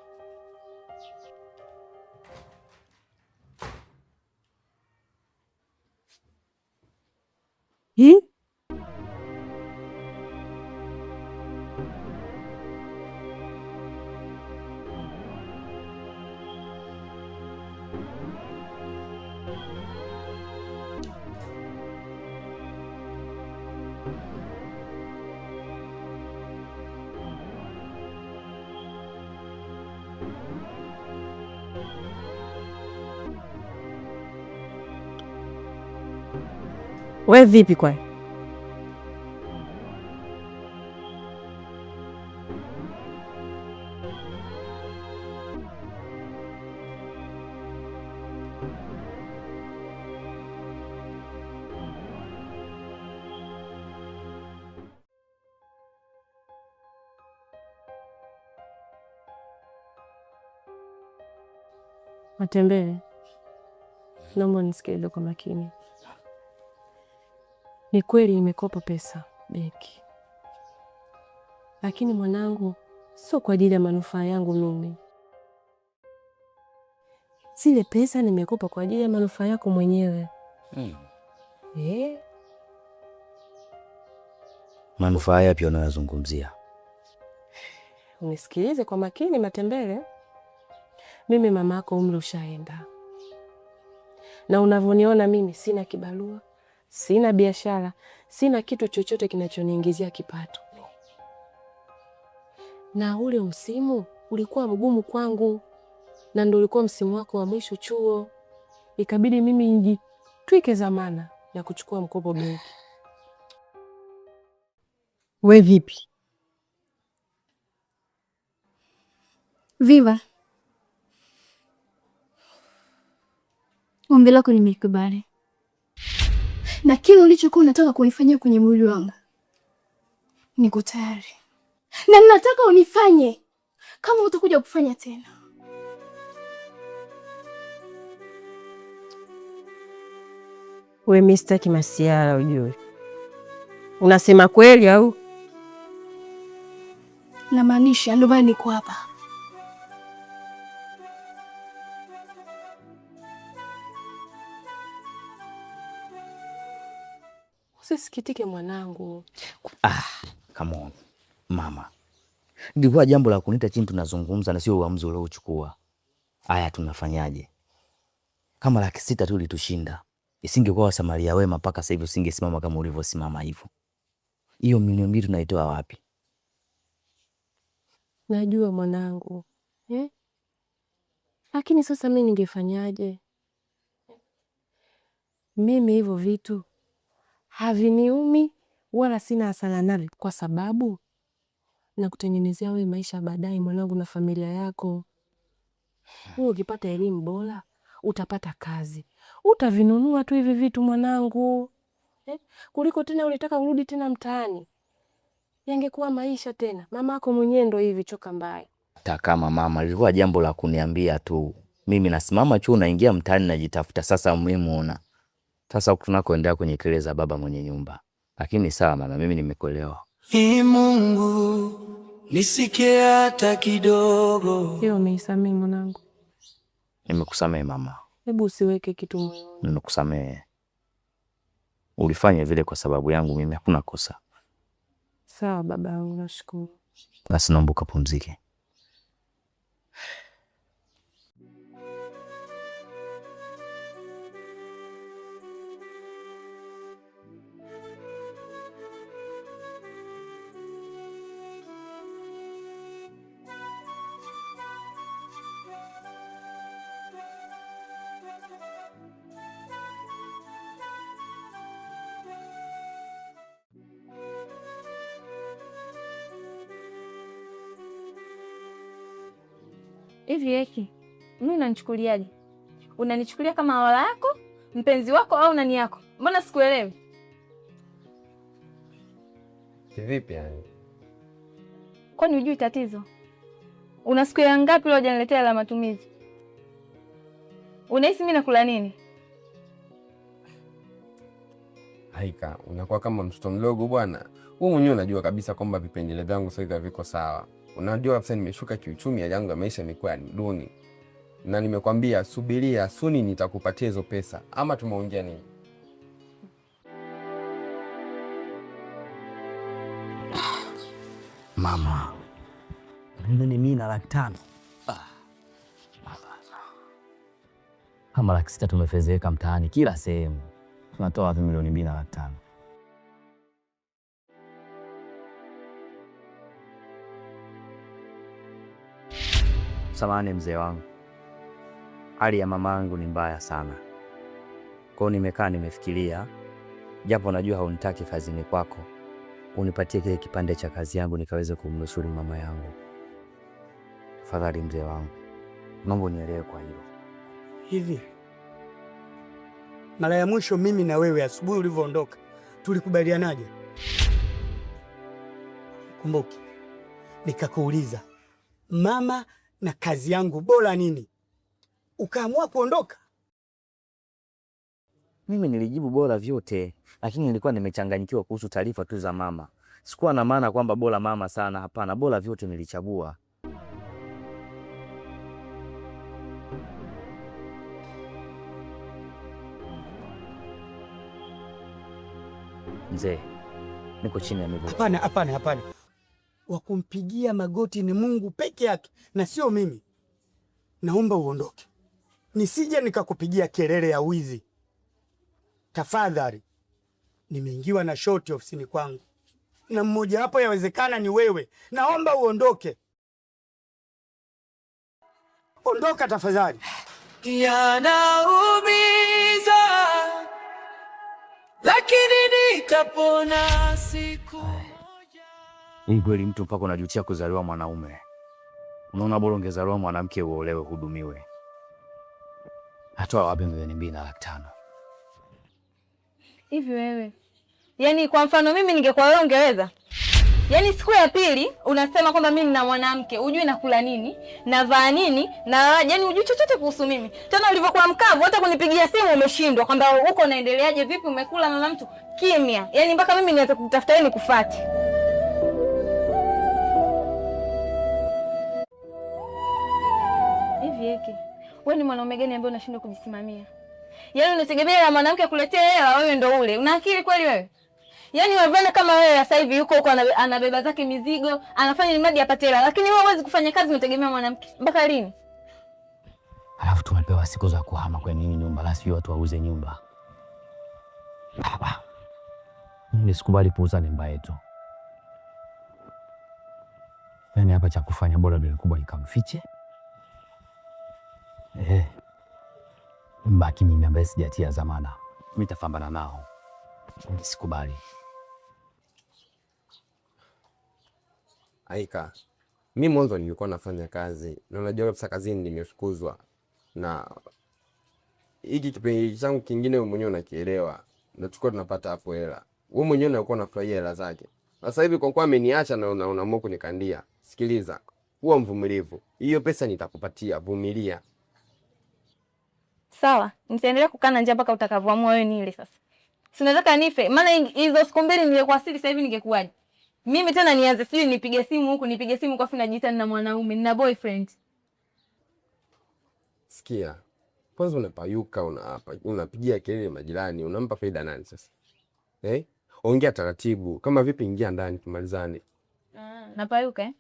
We vipi kwa? Matembele, naomba nisikilize kwa makini. Ni kweli nimekopa pesa benki, lakini mwanangu, sio kwa ajili ya manufaa yangu mimi. Zile pesa nimekopa kwa ajili ya manufaa yako mwenyewe. Manufaa yapi unayozungumzia? Unisikilize kwa makini Matembele. Mimi mamako umri ushaenda, na unavyoniona mimi sina kibarua, sina biashara, sina kitu chochote kinachoniingizia kipato, na ule msimu ulikuwa mgumu kwangu, na ndio ulikuwa msimu wako wa mwisho chuo. Ikabidi mimi nijitwike zamana ya kuchukua mkopo benki. We vipi? Viva. Ombi lako nimekubali, na kile ulichokuwa unataka kunifanyia kwenye mwili wangu niko tayari, na ninataka unifanye kama utakuja kufanya tena. We Mr. Kimasiara, ujue unasema kweli au? Namaanisha, ndio maana niko hapa. Usisikitike mwanangu. Come on mama, ndivyo jambo la kunita chini tunazungumza na sio uamuzi uliochukua. Haya, tunafanyaje? Kama 600,000 tu litushinda, isingekuwa wasamaria wema mpaka sasa hivi usingesimama kama ulivyosimama hivyo. Hiyo 2,000,000 tunaitoa wapi? Najua mwanangu, lakini sasa mimi ningefanyaje? Mimi hivyo vitu haviniumi wala sina hasara navyo, kwa sababu na kutengenezea wewe maisha baadaye mwanangu na familia yako. Wewe ukipata elimu bora, utapata kazi, utavinunua tu hivi vitu mwanangu, kuliko tena ulitaka urudi tena mtaani. Yangekuwa maisha tena. Mama yako mwenyewe ndo hivi choka mbaya. Hata kama mama lilikuwa jambo la kuniambia tu, mimi nasimama chuo naingia mtaani najitafuta. Sasa muhimu una sasa tunakoendea kwenye kelele za baba mwenye nyumba. Lakini sawa mama, mimi nimekuelewa. Mungu nisikie hata kidogo. Leo umeisamehe mwanangu? Nimekusamehe mama. Hebu usiweke kitu moyoni. Nimekusamehe. Ulifanya vile kwa sababu yangu mimi, hakuna kosa. Sawa babangu, nashukuru. Basi naomba ukapumzike. Hivi Eki, mimi unanichukuliaje? Unanichukulia kama hawala yako, mpenzi wako au nani yako? Mbona sikuelewi? Kivipi yani? Kwani hujui tatizo? Una siku ya ngapi leo hujaniletea la matumizi? Unahisi mimi nakula nini? Haika, unakuwa kama mtoto mdogo bwana. Wewe mwenyewe unajua kabisa kwamba vipengele vyangu sasa viko sawa. Unajua kabisa nimeshuka kiuchumi, hali yangu ya maisha imekuwa ni duni. Na nimekwambia subiria, suni nitakupatia hizo pesa. Ama tumeongea nini? Mama, mimi na 500,000. Kama 600,000 tumefezeka mtaani kila sehemu. Tunatoa wapi 2,200,000 na 500,000? Samahani mzee wangu, hali ya mama yangu ni mbaya sana. Kwa hiyo nimekaa nimefikiria japo najua haunitaki kazini kwako, unipatie kile kipande cha kazi yangu nikaweze kumnusuru mama yangu. Tafadhali mzee wangu, naomba unielewe kwa hilo. Hivi mara ya mwisho mimi na wewe asubuhi ulivyoondoka tulikubalianaje? Kumbuki nikakuuliza mama na kazi yangu bora nini, ukaamua kuondoka. Mimi nilijibu bora vyote, lakini nilikuwa nimechanganyikiwa kuhusu taarifa tu za mama. Sikuwa na maana kwamba bora mama sana, hapana, bora vyote nilichagua. Mzee, niko chini ya miguu. Hapana. Wa kumpigia magoti ni Mungu peke yake na sio mimi. Naomba uondoke, nisije nikakupigia kelele ya wizi. Tafadhali, nimeingiwa na shoti ofisini kwangu na mmoja hapo yawezekana ni wewe. Naomba uondoke. Ondoka tafadhali. Yanaumiza, lakini nitapona siku moja. Hii kweli mtu mpaka unajutia kuzaliwa mwanaume. Unaona bora ungezaliwa mwanamke uolewe hudumiwe. Hatoa wapi milioni 2 na 500? Hivi wewe, yaani kwa mfano mimi ningekuwa wewe ungeweza? Yaani siku ya pili unasema kwamba mimi nina mwanamke, hujui nakula nini, navaa nini, na yaani hujui chochote kuhusu mimi. Tena ulivyokuwa mkavu hata kunipigia simu umeshindwa kwamba uko unaendeleaje, vipi, umekula mama mtu, kimya. Yaani mpaka mimi nianze kukutafuta wewe nikufuate. Hivi yake, wewe ni mwanaume gani ambaye unashindwa kujisimamia? Yaani unategemea na mwanamke akuletee hela wewe ndo ule. Una akili kweli wewe? Yaani wavana kama wewe sasa hivi yuko huko anabeba zake mizigo, anafanya mradi apate hela, lakini wewe huwezi kufanya kazi, unategemea mwanamke. Mpaka lini? Alafu tumepewa siku za kuhama kwenye nyumba, la sio watu wauze nyumba. Baba, mimi sikubali puuza nyumba yetu. Yaani hapa cha kufanya bora bila kubwa ikamfiche. Mbaki mimi ambaye sijatia zamana. Mimi nitapambana nao. Sikubali. Aika, mimi mwanzo nilikuwa nafanya kazi na unajua kabisa kazini nimefukuzwa, na hiki kipindi changu kingine wewe mwenyewe unakielewa, na tukao tunapata hapo hela. Wewe mwenyewe unakuwa unafurahia hela zake. Sasa hivi kwa kuwa ameniacha na unaamua kunikandia. Sikiliza, kuwa mvumilivu. Hiyo pesa nitakupatia, vumilia. Sawa, nitaendelea kukaa na njaa mpaka utakavyoamua wewe nile sasa. Si nataka nife. Maana hizo siku 2 ningekuasili sasa hivi ningekuaje? Mimi tena nianze sijui nipige simu huku, nipige simu kwa fina najiita nina mwanaume, nina boyfriend. Sikia. Kwanza unapayuka, unapigia kelele majirani, unampa faida nani sasa? Ongea taratibu. Kama vipi, ingia ndani tumalizane. Napayuka eh?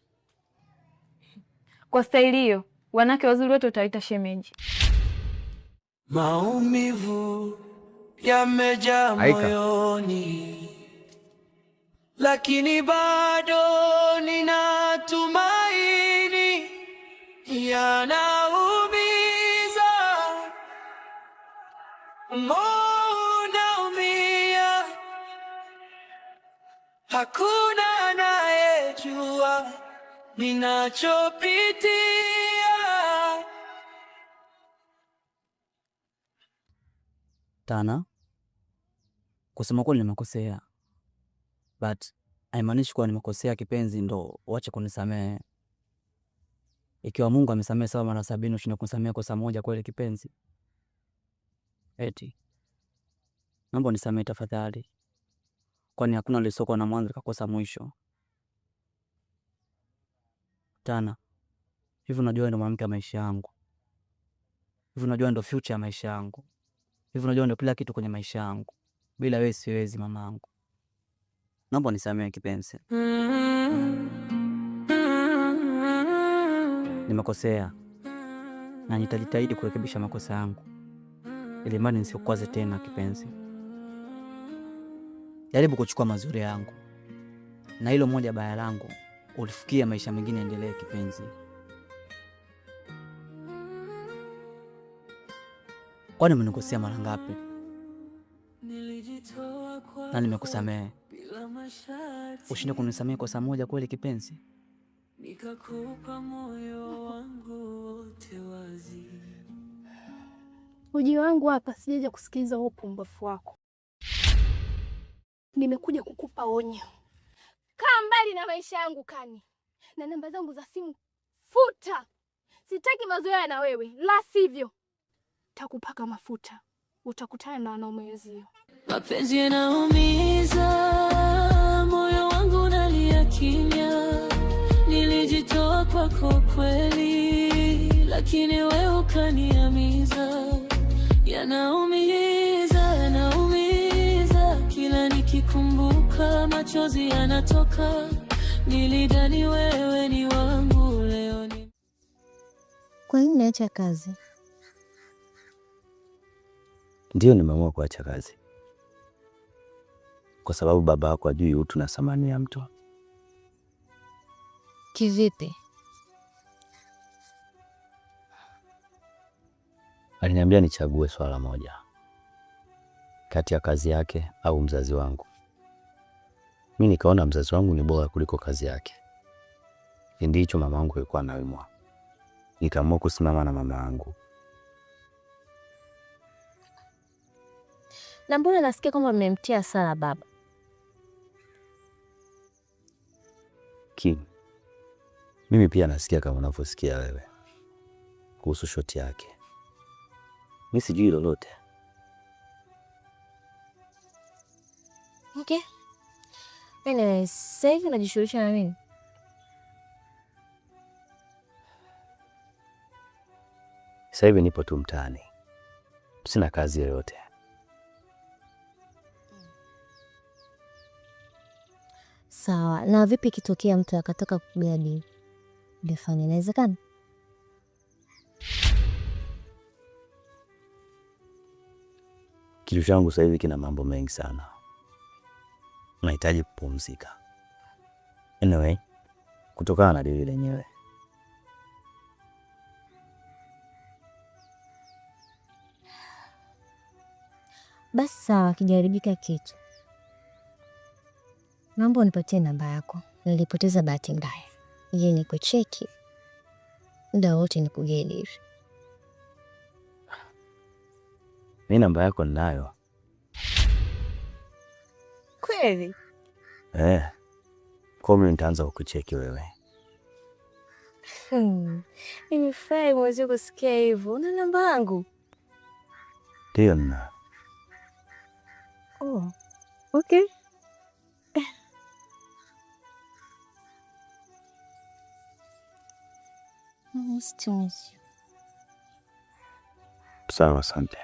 Kwa staili hiyo, wanawake wazuri wote utaita shemeji. Maumivu yamejaa moyoni, lakini bado nina tumaini. Yanaumiza, moyo unaumia, hakuna anayejua ninachopitia. Tana, kusema kweli nimekosea, but haimaanishi kuwa nimekosea kipenzi ndo uache kunisamehe. Ikiwa Mungu amesamehe sawa mara 70, ushinde kunisamehe kosa moja kweli kipenzi? Eti naomba unisamehe tafadhali, kwani hakuna lisokuwa na mwanzo kakosa mwisho. Tana, hivi unajua ndo mwanamke wa maisha yangu, hivi unajua ndo future ya maisha yangu, hivi unajua ndo kila kitu kwenye maisha yangu. Bila wewe siwezi mamangu. Naomba unisamehe kipenzi. Nimekosea na nitajitahidi kurekebisha makosa yangu ili mali nisikukwaze tena kipenzi. Jaribu kuchukua mazuri yangu, na hilo moja baya langu ulifikia maisha mengine endelee kipenzi. Kwani umenikosea mara ngapi? Nilijitoa na nimekusamehe. Ushinde kunisamehe kosa moja kweli kipenzi? Nikakupa moyo wangu wote wazi. Uji wangu hapa sijaja kusikiliza huo upumbavu wako. Nimekuja kukupa onyo. Kaa mbali na maisha yangu Kani. Na namba zangu za simu futa. Sitaki mazoea na wewe, la sivyo takupaka mafuta. Utakutana na wanaume wenzio. Mapenzi yanaumiza, moyo wangu unalia kimya. Nilijitoa kwako kweli, lakini wewe ukaniamiza. Yanaumiza, yanaumiza, kila nikikumbuka machozi yanatoka. Nilidhani wewe ni wangu, leo ni... Kwa nini unaacha kazi? Ndio, nimeamua kuacha kazi kwa sababu baba yako hajui utu na thamani ya mtu. Kivipi? Aliniambia nichague swala moja kati ya kazi yake au mzazi wangu. Mimi nikaona mzazi wangu ni bora kuliko kazi yake. Ndicho mama yangu alikuwa anaumwa. Nikaamua kusimama na mama yangu. Na mbona nasikia kwamba mmemtia sana baba? Kim, mimi pia nasikia kama unavyosikia wewe kuhusu shoti yake. Mimi sijui lolote. Okay. Anyway, sasa hivi unajishughulisha na nini? Sasa hivi nipo tu mtaani. Sina kazi yoyote. Sawa. Na vipi kitokea mtu akataka kugadi? Ndefanya inawezekana? Kichwa changu sasa hivi kina mambo mengi sana. Nahitaji kupumzika. Anyway, kutokana na dili lenyewe. Basi sawa, kijaribika kitu. Mambo nipatie namba yako. Nilipoteza bahati mbaya. Je, nikucheki? Muda wote nikugeli hivi. Mimi namba yako ninayo. Kweli? Kwa mimi nitaanza kukucheki wewe. Nimefurahi mwezi kusikia hivyo. Una namba yangu? Ndio nina. Oh. Okay. Nice to meet you. Sawa, asante.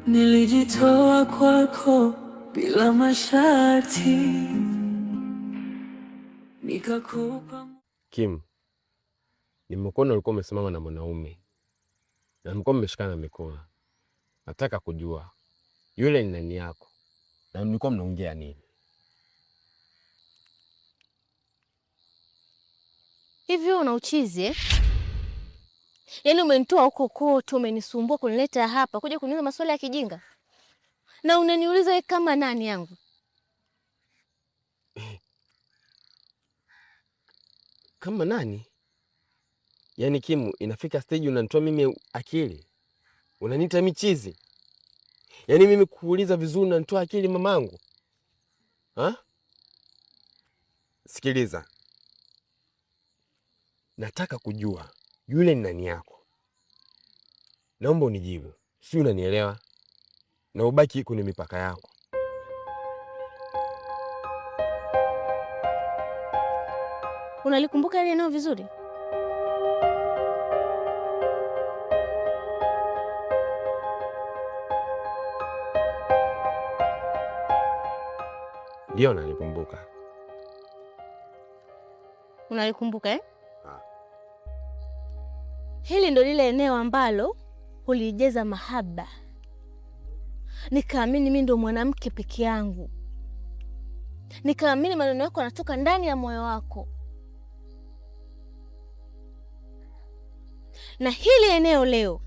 Nilijitoa kwako bila masharti, nikakupa. Kim, nimekuona ulikuwa umesimama na mwanaume na mlikuwa mmeshikana mikono. Nataka kujua yule ni nani yako na mlikuwa mnaongea nini? Hivi una uchizi eh? Yaani umenitoa huko kote, umenisumbua kunileta hapa kuja kuniuliza maswali ya kijinga. Na unaniuliza wewe kama nani yangu? Kama nani? Yaani Kim, inafika stage unanitoa mimi akili. Unaniita michizi. Yaani mimi kuuliza vizuri unanitoa akili mamangu. Ha? Sikiliza. Nataka kujua yule ni nani yako. Naomba unijibu. Si unanielewa? Na ubaki kwenye mipaka yako. Unalikumbuka ile eneo vizuri? Ndio nalikumbuka. Unalikumbuka eh? Hili ndo lile eneo ambalo ulijeza mahaba. Nikaamini mimi ndo mwanamke peke yangu. Nikaamini maneno yako yanatoka ndani ya moyo wako. Na hili eneo leo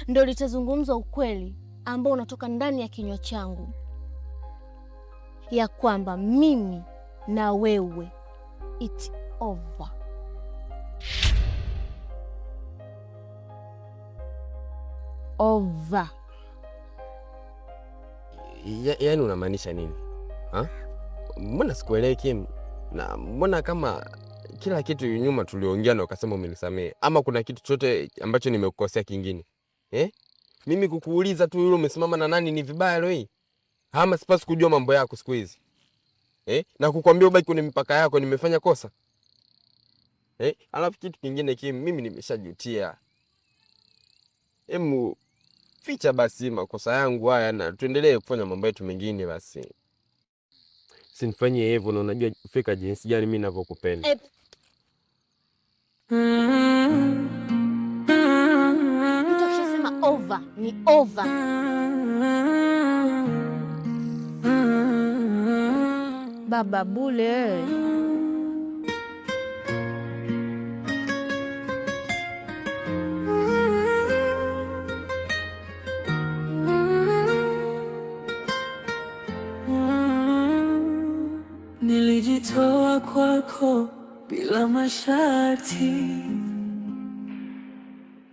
ndo litazungumza ukweli ambao unatoka ndani ya kinywa changu, ya kwamba mimi na wewe it's over. Over. Yaani unamaanisha nini? Ha? Mbona sikuelewi Kim? Na mbona kama kila kitu nyuma tuliongea na ukasema umenisamehe, ama kuna kitu chote ambacho nimekukosea kingine? Mimi kukuuliza tu yule umesimama na nani ni vibaya leo hii? Ama sipasi kujua mambo yako siku hizi? Na kukwambia ubaki kwenye mipaka yako nimefanya kosa? Alafu kitu kingine Kim, mimi nimeshajutia. Ficha basi makosa yangu haya na tuendelee kufanya mambo yetu mengine basi. Sinifanyie hivyo, na unajua fika jinsi gani mimi ninavyokupenda. Mtu akishasema over ni over. Baba Bule. Nilijitoa kwako bila masharti,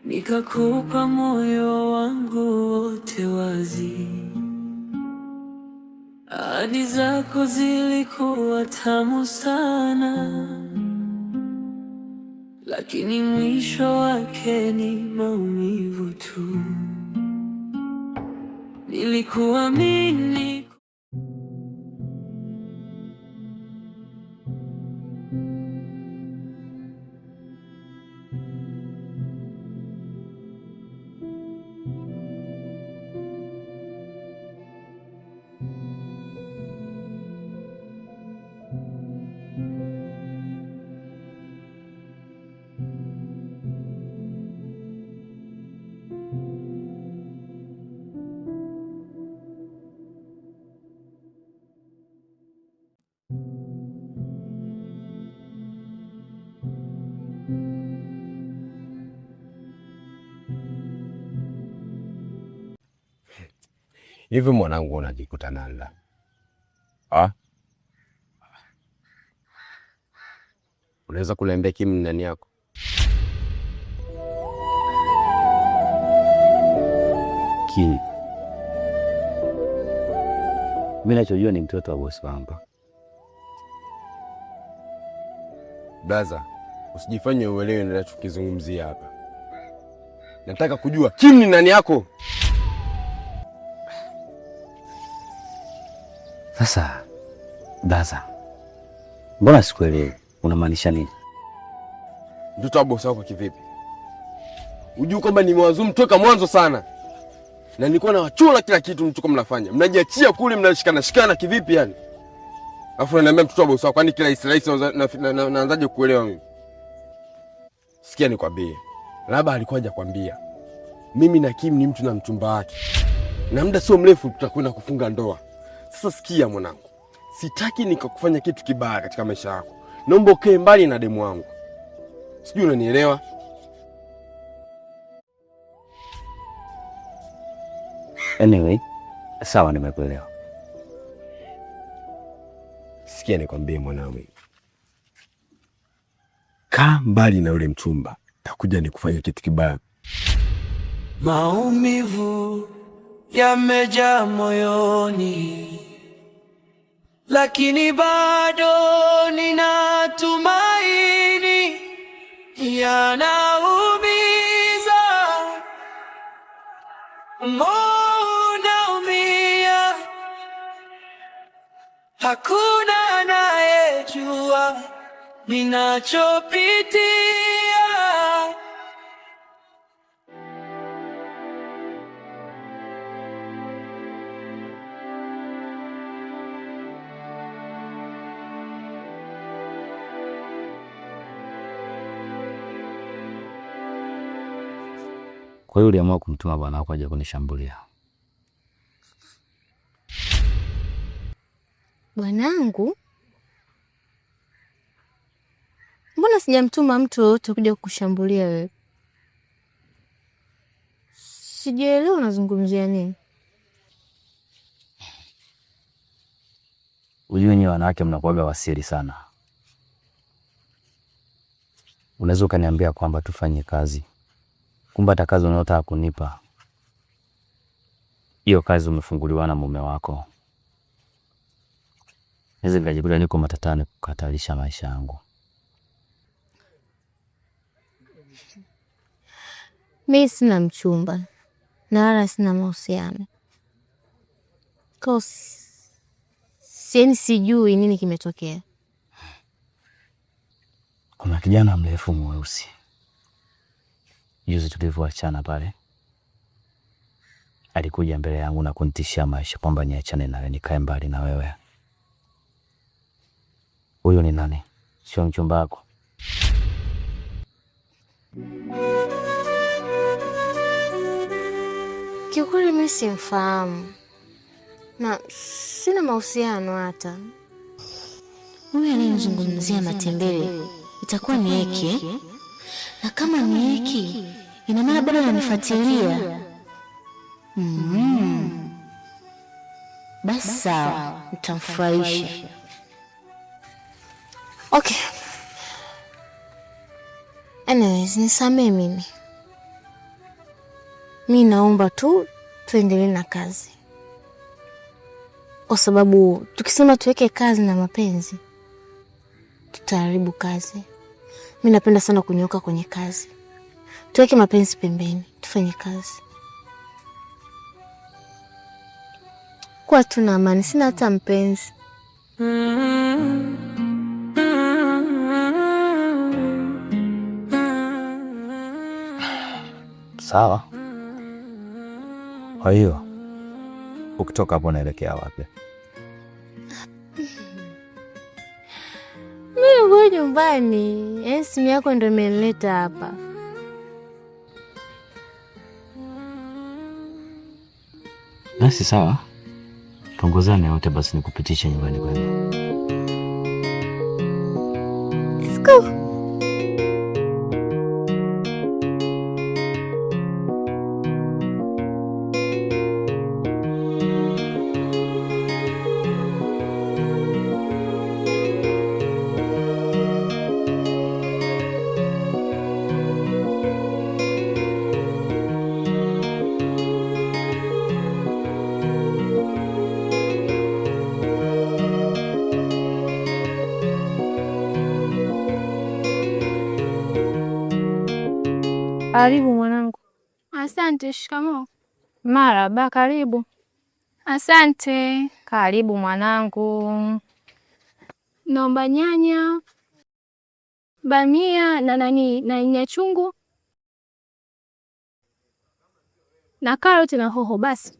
nikakupa moyo wangu wote wazi. Ahadi zako zilikuwa tamu sana, lakini mwisho wake ni maumivu tu. Nilikuamini hivi mwanangu unajikuta nanda? Unaweza kulembea Kim ndani yako? Kim, mimi nachojua ni mtoto wa bosi wangu. Blaza, usijifanye uelewe ninachokizungumzia hapa. Nataka kujua Kim ni nani yako? Sasa Blaza, mbona sikuelewi unamaanisha nini? Mtoto wa bosi wako kivipi? Unajua kwamba nimewazumu toka mwanzo sana, na nilikuwa na wachula kila kitu mtuko mnafanya. Mnajiachia kule mnashikana kivipi yani? Alafu unaniambia mtoto wa bosi wako, kwani kila Israeli naanzaje kuelewa mimi? Sikia nikwambie. Labda alikuwa hajakwambia. Mimi na Kim ni mtu na mchumba wake. Na muda sio mrefu tutakwenda kufunga ndoa. Sasa sikia mwanangu. Sitaki nikakufanya kitu kibaya katika maisha yako. Naomba ukae mbali na demu wangu. Sijui unanielewa? Anyway, sawa, nimekuelewa. Sikia nikwambie mwanangu. Kaa mbali na ule mchumba. Takuja nikufanya kitu kibaya. Maumivu yamejaa moyoni, lakini bado ninatumaini. Yanaumiza, moyo unaumia, hakuna anayejua ninachopitia. Kwa hiyo uliamua kumtuma bwana wako aje kunishambulia? Bwanangu? Mbona sijamtuma mtu yoyote kuja kukushambulia wewe? Sijaelewa unazungumzia nini? Ujue nyinyi wanawake mnakuwaga wasiri sana. Unaweza ukaniambia kwamba tufanye kazi, kumbe hata kazi unayotaka kunipa hiyo kazi umefunguliwa na mume wako. Hizi nikajikuta niko matatani kukatalisha maisha yangu. Mimi sina mchumba na wala sina mahusiano. Sijui nini kimetokea. Kuna kijana mrefu mweusi juzi tulivyoachana pale, alikuja mbele yangu na kunitishia maisha kwamba niachane nawe nikae mbali na wewe. Huyo ni nani? Sio mchumba wako? Kiukweli mimi simfahamu na sina mahusiano hata. Huyu anayemzungumzia Matembele itakuwa ni Eki? Na kama ni Eki, ina maana bado ananifuatilia. Basi sawa, nitamfurahisha. Okay. Anyways, nisamee mimi. Mimi naomba tu tuendelee na kazi. Kwa sababu tukisema tuweke kazi na mapenzi, tutaharibu kazi. Mimi napenda sana kunyoka kwenye kazi. Tuweke mapenzi pembeni, tufanye kazi. Kwa tuna amani, sina hata mpenzi. Sawa. Kwa hiyo ukitoka hapo unaelekea wapi? Mimi kwa nyumbani. Simu yako ndio imenileta hapa. Basi sawa. Tongozane wote basi nikupitishe nyumbani kwenu. Let's go. Karibu mwanangu. Asante. Shikamoo. Marahaba, karibu. Asante. Karibu mwanangu. Naomba nyanya, bamia na nyanya chungu na karoti na hoho basi.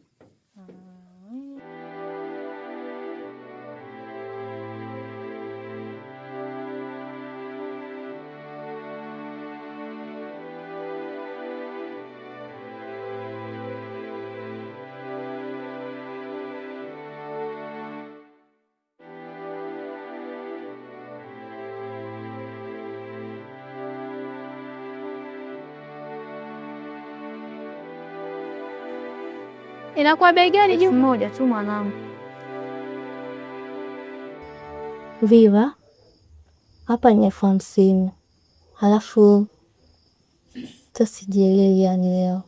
Inakuwa bei gani juu? Moja tu mwanangu. Viva. Hapa ni 50. Halafu tasijielewi yani leo.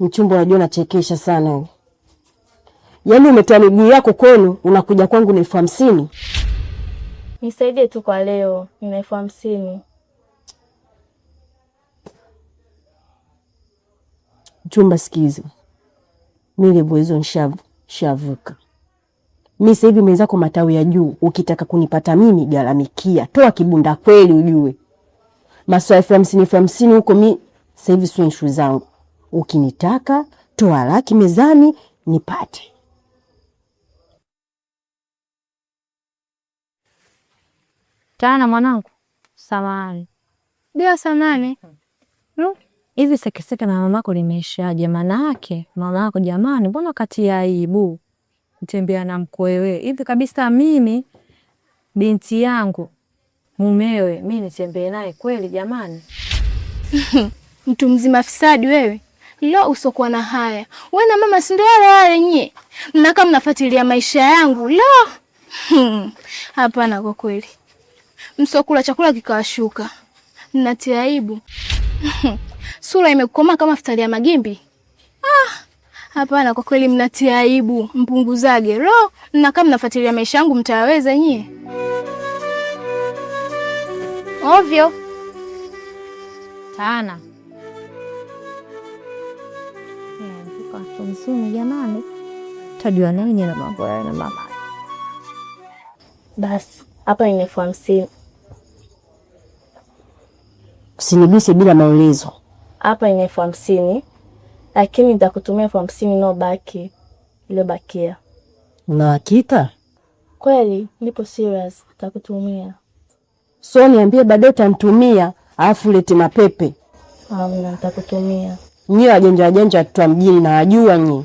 Mchumba unajua nachekesha sana. Yaani umetoa miguu yako kwenu unakuja kwangu na 50. Nisaidie tu kwa leo, nina 50. Mchumba sikiza. Mimi lebo hizo shavuka. Mimi sasa hivi mwenzako matawi ya juu, ukitaka kunipata mimi galamikia. Toa kibunda kweli ujue. Maswali 50 huko mimi sasa hivi sio issue zangu. Ukinitaka toa laki mezani nipate. Tana mwanangu. Samahani. Ndio saa 8. Hivi sekeseke na mamako limeishaje? Maana yake mama yako jamani, mbona kati ya aibu mtembea na mkwewe hivi kabisa? Mimi binti yangu mumewe mimi nitembee naye kweli jamani? Mtu mzima fisadi wewe. Lo, usokuwa na haya. Wewe na mama si ndio wale nyie? Mnakaa mnafuatilia maisha yangu. Lo. Hapana kwa kweli. Msokula chakula kikawashuka. Ninatia aibu. Sura imekoma kama futari ya magimbi. Hapana kwa kweli mnatia aibu. Mpunguzage. Lo, mnakaa mnafuatilia maisha yangu mtaweza nyie? Ovyo. Sana. Msimu jamani, tajua nini na mambo ya mama. Basi, hapa ni 50. Usinibise bila maelezo. Hapa ni 50, lakini nitakutumia 50 no baki. Ile bakia. Una hakika? Kweli, nipo serious, nitakutumia. So niambie baadaye utanitumia, alafu lete mapepe. Nitakutumia. Nyie wajanja tu mjini na wajua nyie.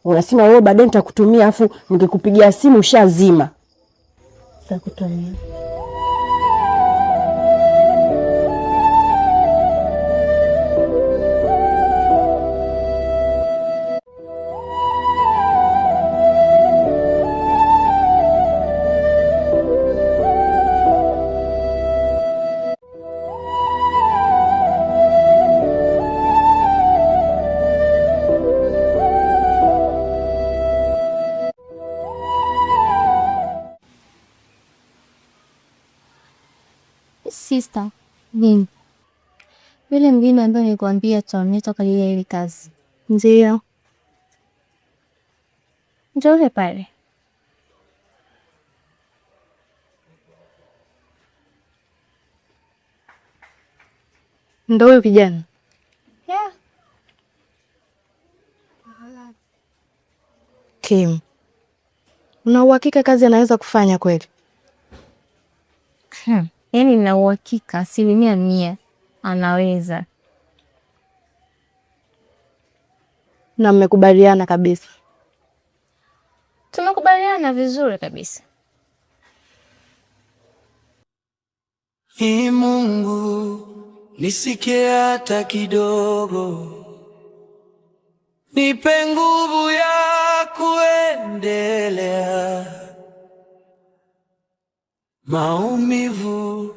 Unasema wewe baadaye nitakutumia, alafu nikikupigia simu ushazima. Nitakutumia. Sister, nini? Yule mgeni ambaye nilikwambia tutamleta kwa ajili ya ile kazi. Ndio. Njoo pale. Ndio huyo kijana. Yeah. Kim. Una uhakika kazi anaweza kufanya kweli? Yaani nina uhakika 100% anaweza. Na mmekubaliana kabisa? Tumekubaliana vizuri kabisa. Ee Mungu, nisikie hata kidogo. Nipe nguvu ya kuendelea. Maumivu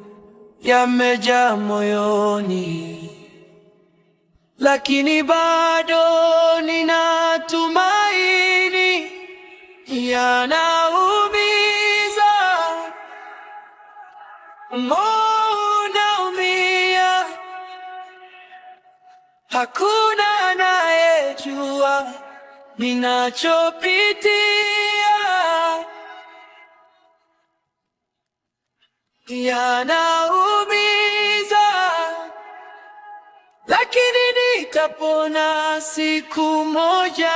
yamejaa moyoni, lakini bado nina tumaini. Yanaumiza, moyo unaumia, hakuna anayejua ninachopitia. Yanaumiza, lakini nitapona siku moja.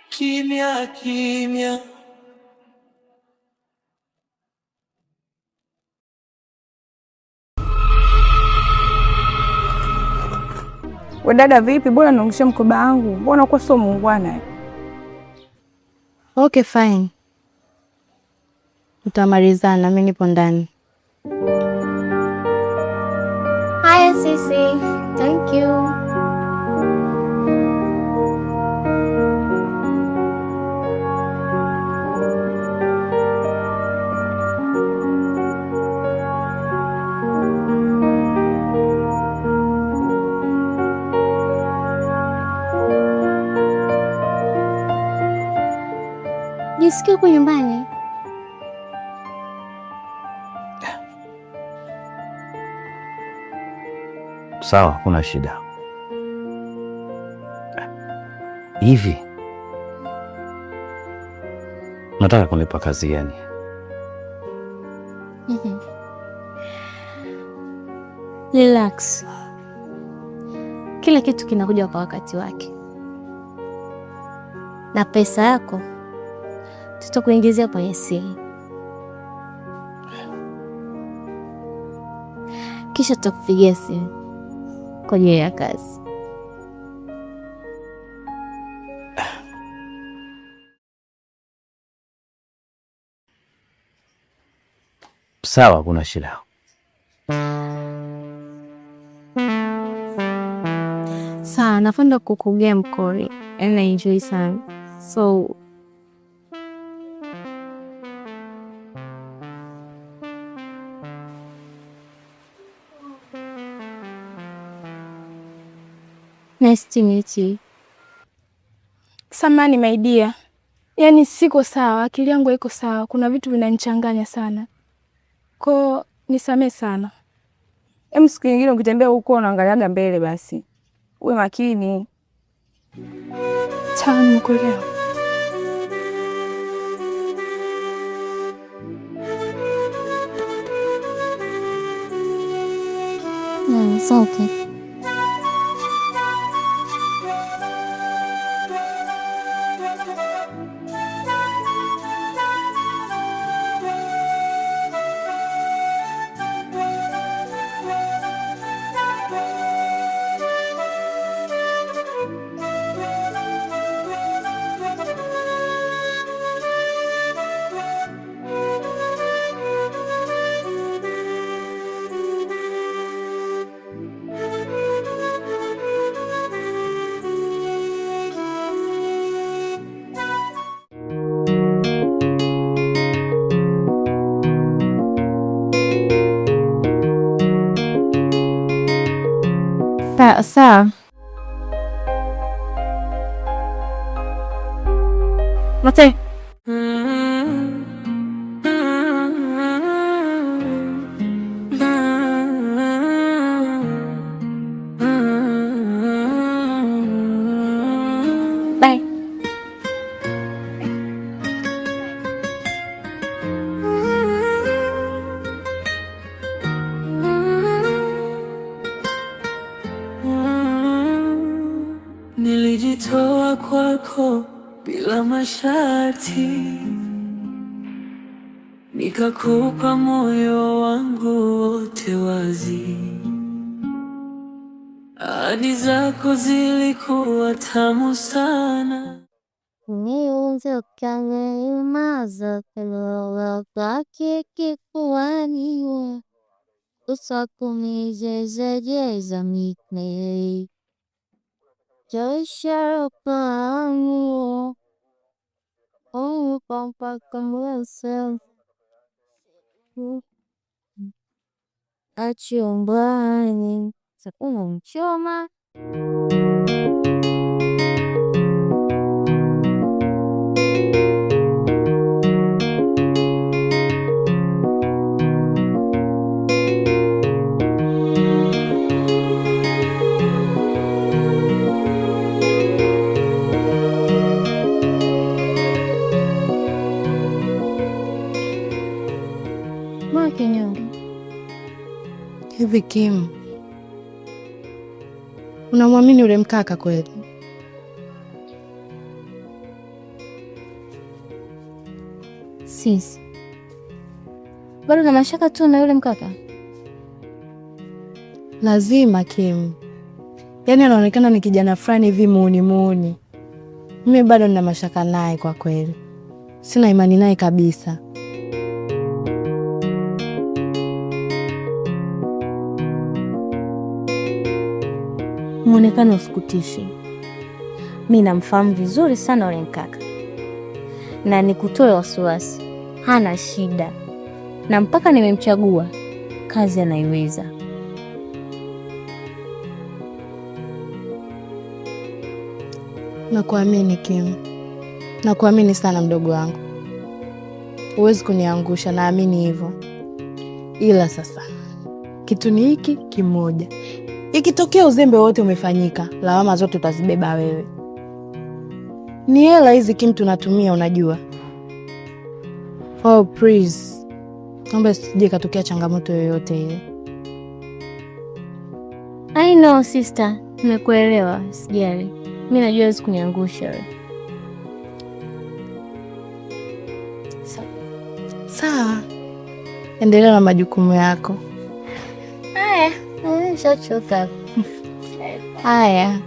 Kimya kimya. We dada vipi? Mbona naongesha mkoba wangu? Mbona kwa sio muungwana? Okay, fine. Utamalizana, mimi nipo ndani. Haya sisi. Thank you. Jisikia uko nyumbani? Sawa, kuna shida. Hivi nataka kunipa kazi gani? Relax. Kila kitu kinakuja kwa wakati wake. Na pesa yako tutakuingizia kwenye siri. kisha tutakupigia simu kwa ajili ya kazi. Sawa, kuna shida. Sawa, nafanya kukugea mkori. And I enjoy sana. So nice to meet you. Samani my dear. Yaani siko sawa, akili yangu haiko sawa. Kuna vitu vinanichanganya sana. Kwa nisamee sana. Siku nyingine ukitembea huko unaangaliaga mbele basi. Uwe makini. Sawa, nimekuelewa. It's okay. Sawa. Mate. Bye. Nilijitoa kwako bila masharti, nikakupa moyo wangu wote wazi. Ahadi zako zilikuwa tamu sana. Niunze ukanimaza kelele zake kifuani, usakumijezejeza mitne Joshua Pamu, oh, pampa kamwese, achumbani, sakuna mchoma. Hivi Kim, unamwamini yule mkaka kweli? Sisi bado na mashaka tu na yule mkaka. Lazima Kim, yaani anaonekana ni kijana fulani hivi muuni. Mimi bado nina mashaka naye kwa kweli, sina imani naye kabisa. Muonekano usikutishi. Mimi namfahamu vizuri sana yule mkaka, na nikutoe wasiwasi, hana shida, na mpaka nimemchagua kazi anaiweza. Nakuamini Kim, nakuamini sana mdogo wangu, huwezi kuniangusha, naamini hivyo. Ila sasa kitu ni hiki kimoja, ikitokea uzembe wote umefanyika, lawama zote utazibeba wewe. Ni hela hizi Kim tunatumia, unajua. Oh please, naomba sije katokea changamoto yoyote ile. I know sister, nimekuelewa, sijali. Mimi najua huwezi kuniangusha wewe. Sawa. Endelea na majukumu yako. Haya. Nishachoka. Haya.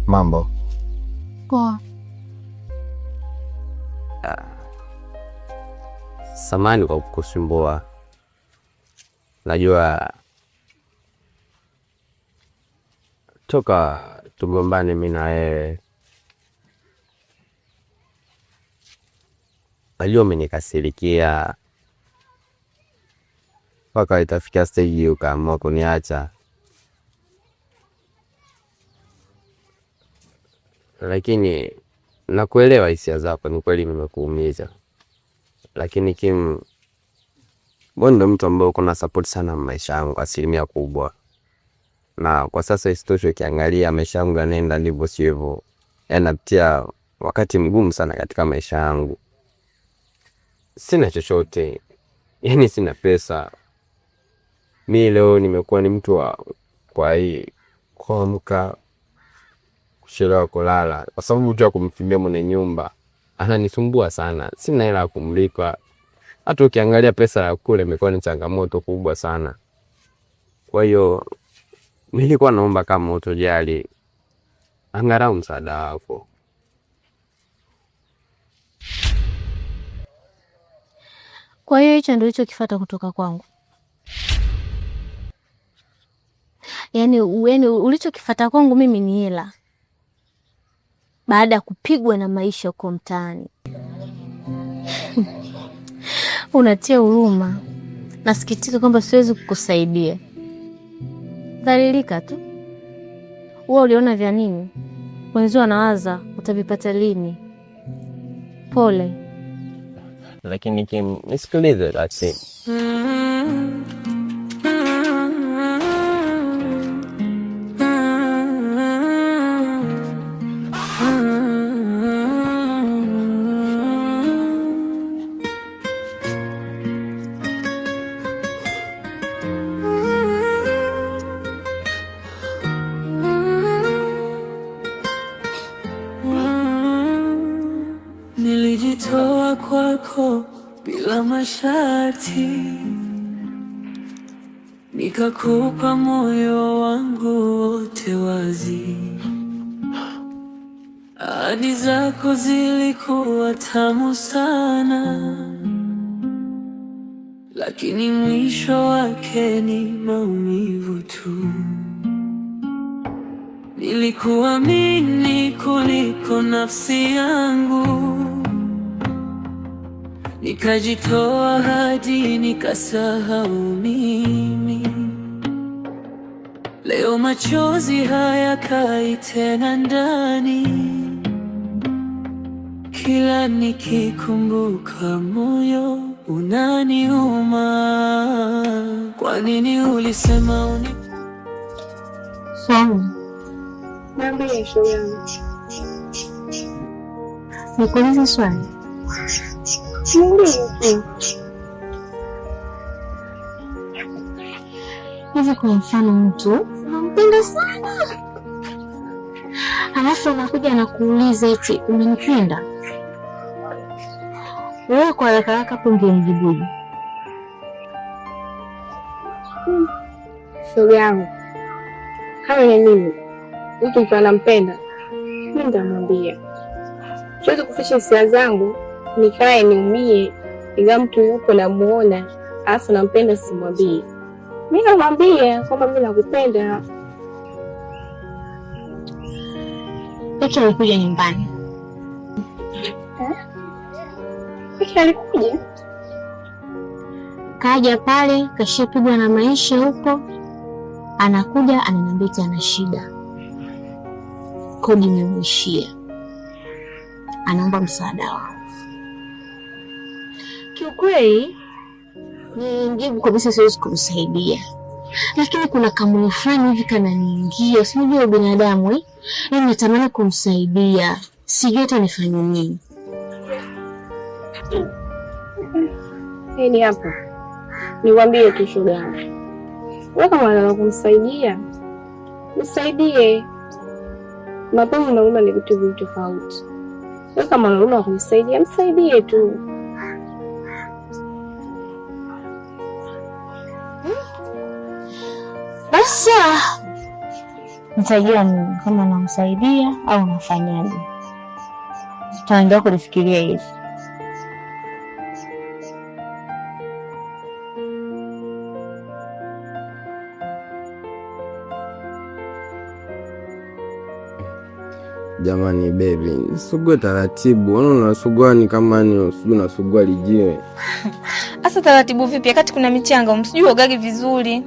Mambo. Poa. Samahani kwa kukusumbua. Najua toka tugombane mimi na wewe, najua umenikasirikia mpaka itafikia stage ukaamua kuniacha. Lakini nakuelewa hisia zako, ni kweli nimekuumiza. Lakini Kim, wewe ndo mtu ambaye uko na support sana maisha yangu asilimia kubwa. Na kwa sasa isitoshe ukiangalia maisha yangu yanaenda ndivyo sivyo. Yanapitia wakati mgumu sana katika maisha yangu. Sina chochote. Yaani sina pesa. Mimi leo nimekuwa ni mtu wa kuamka kuchelewa kulala kwa sababu tu ya kumfimbia mwenye nyumba ananisumbua sana. Sina hela ya kumlipa. Hata ukiangalia pesa ya kule imekuwa ni changamoto kubwa sana. Kwa hiyo nilikuwa naomba kama utojali angalau msaada wako. Kwa hiyo hicho ndio ulichokifuata kutoka kwangu? Yaani ulichokifuata kwangu mimi ni hela baada ya kupigwa na maisha huko mtaani. Unatia huruma. Nasikitika kwamba siwezi kukusaidia. Dhalilika tu. Wewe uliona vya nini? Wenzio wanawaza utavipata lini? Pole. Lakini Kim, nisikilize basi. Nilijitoa kwako bila masharti, nikakupa moyo wangu wote wazi. Ahadi zako zilikuwa tamu sana, lakini mwisho wake ni maumivu tu. Nilikuamini kuliko nafsi yangu, nikajitoa hadi nikasahau mimi. Leo machozi hayakai tena ndani, kila nikikumbuka moyo unaniuma. Kwa nini ulisema Sawa. Niambie shoga yangu. Nikuulize swali. Hivi kwa mfano mtu unampenda sana, alafu anakuja na kuuliza eti umenipenda, wewe kwa haraka haraka hapo ungemjibuje? Shoga yangu, kama ni mimi mtu mtu anampenda, mimi nitamwambia. Siwezi kuficha hisia zangu nikae niumie ingawa mtu yupo namuona Alafu nampenda simwambie. Mimi namwambia kwamba mimi nakupenda. Peke alikuja nyumbani. Peke alikuja? Kaja pale, kashapigwa na maisha huko. Anakuja ananiambia ana shida. Kodi imemwishia. Anaomba msaada wangu. Kiukweli nijibu kabisa siwezi kumsaidia. Lakini kuna kamwe fulani hivi kananiingia, usijue binadamu Yaani natamani kumsaidia. Sijui hata nifanye nini. Ni hapa. Niwaambie tu shoga. Wewe kama unataka kumsaidia, msaidie. Mapenzi na huruma ni vitu viwili tofauti. Wewe kama unataka kumsaidia, msaidie tu. Basi nitajua mimi kama namsaidia au nafanyaje. Tutaanza kufikiria hivi. Jamani baby, nisugue taratibu. Unasugua ni kama ni unasugua lijiwe. Asa taratibu vipi wakati kuna michanga umsijui ogagi vizuri?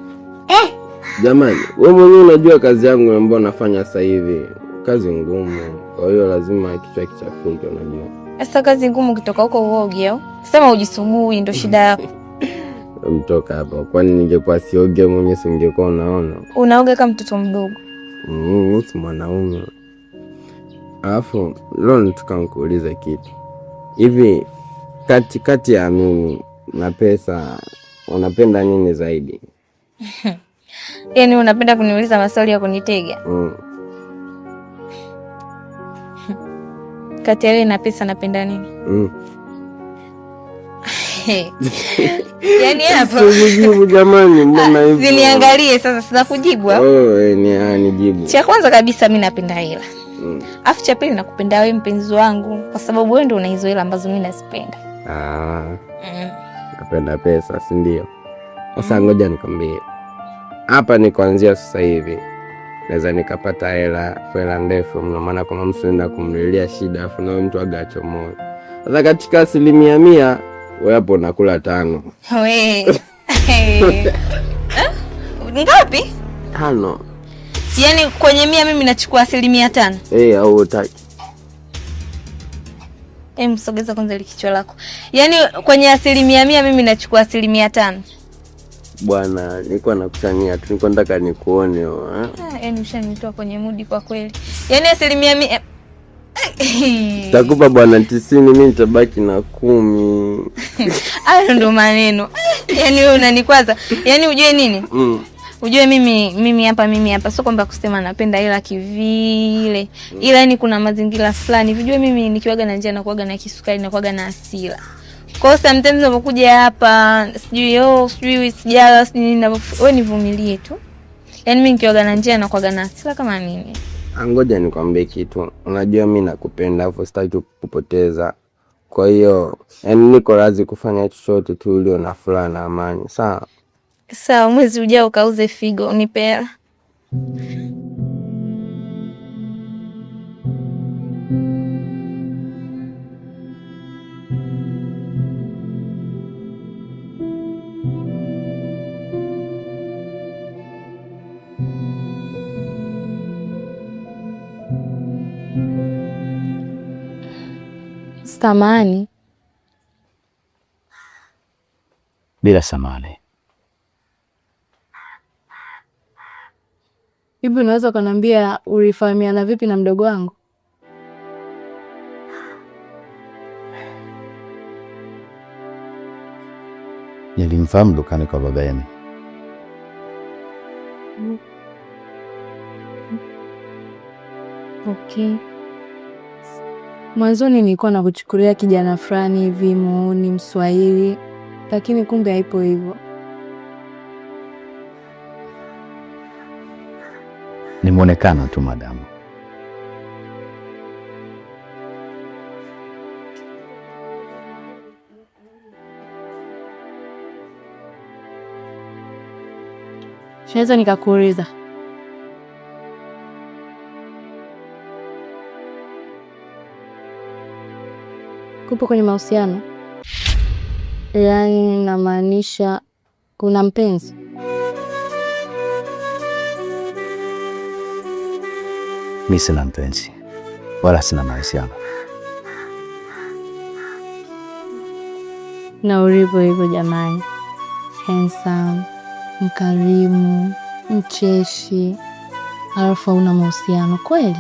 Jamani, wewe mwenyewe unajua kazi yangu ambayo nafanya sasa hivi. Kazi ngumu. Kwa hiyo lazima kichwa kichafuke unajua. Asa kazi ngumu kitoka huko uoge au? Sema ujisugui ndio shida yako. Mtoka hapa. Kwani ningekuwa sioge mwenyewe singekuwa unaona. Unaoga kama mtoto mdogo. Si mwanaume. Alafu leo nataka nikuulize kitu. Hivi kati ya mimi na pesa unapenda nini zaidi? Yaani unapenda kuniuliza maswali ya kunitega? Kati ya wewe na pesa napenda nini? Yaani hapo. Sijibu jamani, mbona hivyo? Ziniangalie sasa sina kujibu au? Nijibu. Cha kwanza kabisa mimi napenda hela. Afu cha pili nakupenda wewe mpenzi wangu kwa sababu wewe ndio una hizo hela ambazo mimi nazipenda. Napenda pesa, si ndio? Sasa ngoja nikwambie. Hapa ni kuanzia sasa hivi. Naweza nikapata hela ndefu mno maana kama mtu anaenda kumlilia shida afu na mtu agacho moyo. Sasa katika 100% wewe hapo unakula 5. Wewe. Ngapi? 5. Yaani kwenye 100 mimi nachukua 5%. Au utaki. Msogeza kwanza ile kichwa lako. Yaani kwenye 100% mimi nachukua 5%. Bwana, nilikuwa nakusania tu, nilikuwa nataka nikuone Yaani ushanitoa kwenye mudi kwa kweli. Yaani 100%. Takupa bwana 90, mimi nitabaki na 10. Hayo ndo maneno. Yaani wewe unanikwaza. Yaani ujue nini? Ujue mimi hapa sio kwamba kusema napenda hela kivile. Ila yani kuna mazingira fulani. Ujue mimi nikiwaga na njia na kuaga na kisukari na kuaga na hasira. Kwa hiyo sometimes unapokuja hapa sijui sijala sijui nini, wewe nivumilie tu. Yaani mimi nikiwaga na njia na kuaga na hasira kama mimi. Ngoja nikwambie kitu. Unajua mimi nakupenda hapo, sitaki kupoteza. Kwa hiyo yani niko radhi kufanya chochote tu ili una furaha na amani. Sawa? Sawa, mwezi ujao kauze figo unipe hela. Samahani. Bila samahani. Hivi unaweza kuniambia ulifahamiana vipi na mdogo wangu? Nilimfahamu dukani kwa baba yenu. Okay. Mwanzoni nilikuwa nakuchukulia kijana fulani hivi muuni Mswahili, lakini kumbe haipo hivyo. Ni muonekano tu madamu. Naweza nikakuuliza, kupo kwenye mahusiano? Yaani namaanisha kuna mpenzi? Mimi sina mpenzi wala sina mahusiano. Na ulivyo hivyo jamani, handsome, mkarimu, mcheshi, alafu una mahusiano kweli?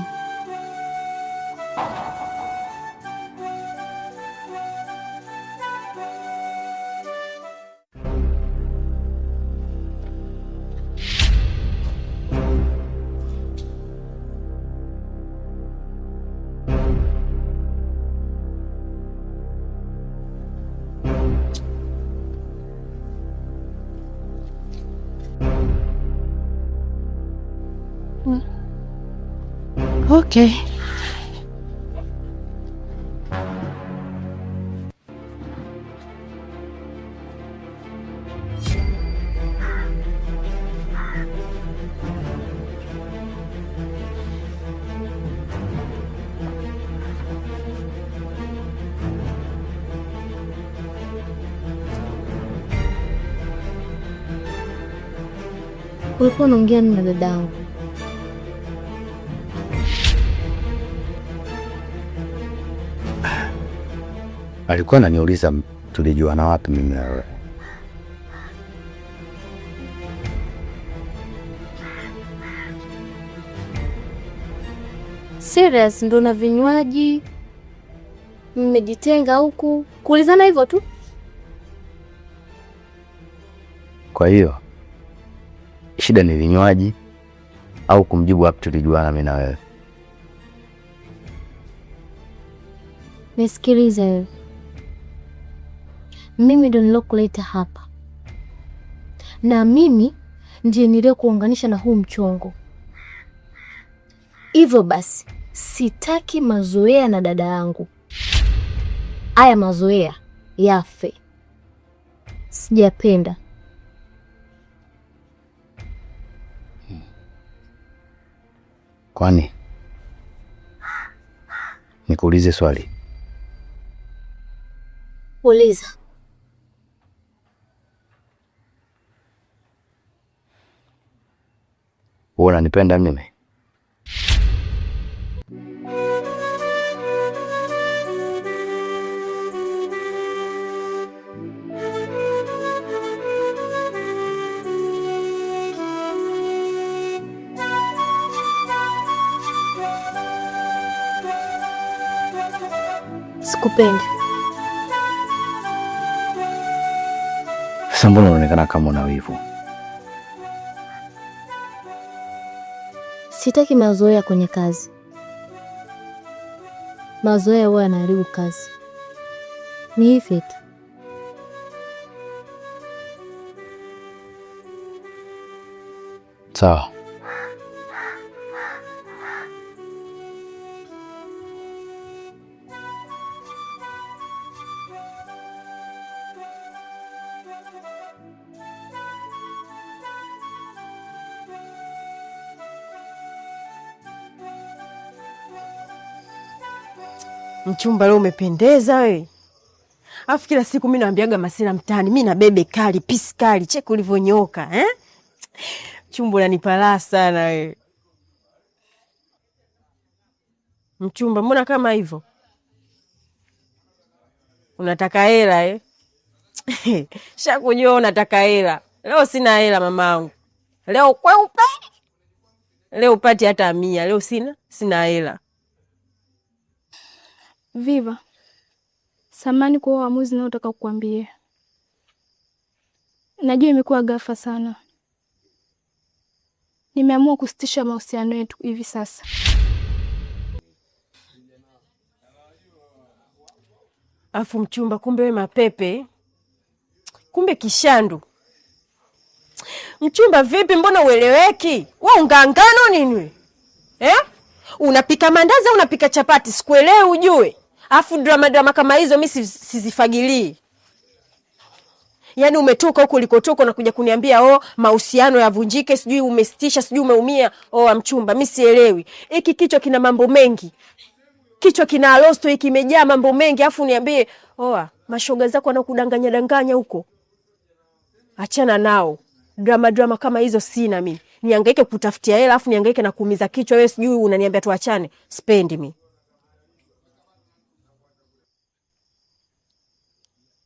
Okay. Ulikuwa unaongea na dadangu? Alikuwa ananiuliza tulijuana wapi mimi na wewe. Serious? Ndo na vinywaji mmejitenga huku kuulizana hivyo tu? Kwa hiyo shida ni vinywaji au kumjibu wapi tulijuana mimi na wewe? Nisikilize wewe. Mimi ndo nilokuleta hapa, na mimi ndiye niliokuunganisha na huu mchongo. Hivyo basi sitaki mazoea na dada yangu. Haya mazoea yafe, sijapenda. Kwani nikuulize swali? Uliza. Wewe unanipenda mimi? Sikupendi. Sasa mbona unaonekana kama una wivu? Sitaki mazoea kwenye kazi. Mazoea huwa yanaharibu kazi. Ni hivi tu. Sawa. Mchumba leo umependeza wewe. Alafu kila siku mimi naambiaga Masira mtaani, mimi na bebe kali, pisi kali, cheki ulivyonyoka, eh? Mchumba unanipa raha sana wewe. Mchumba, mbona kama hivyo? Unataka hela eh? Shakujua unataka hela. Leo sina hela mamangu. Leo kweupe. Leo upati hata 100, leo sina hela. Viva, samani kwa uamuzi naotaka kukuambia. Najua imekuwa ghafla sana. Nimeamua kusitisha mahusiano yetu hivi sasa. Afu mchumba, kumbe we mapepe. Kumbe kishandu. Mchumba vipi, mbona ueleweki? Wewe ungangano nini we? Unapika mandazi au unapika chapati? Sikuelewi ujue. Afu drama kama hizo mimi sizifagilii. Yaani umetoka huko ulikotoka na kuja kuniambia mahusiano yavunjike, sijui umesitisha, sijui umeumia. Mchumba, mimi sielewi. Hiki kichwa kina mambo mengi. Kichwa kina alosto hiki kimejaa mambo mengi, afu niambie mashoga zako wanakudanganya danganya huko. Achana nao. Drama kama hizo sina mimi. Nihangaike kutafutia hela afu nihangaike na kuumiza kichwa wewe, sijui unaniambia tuachane. Spendi mimi.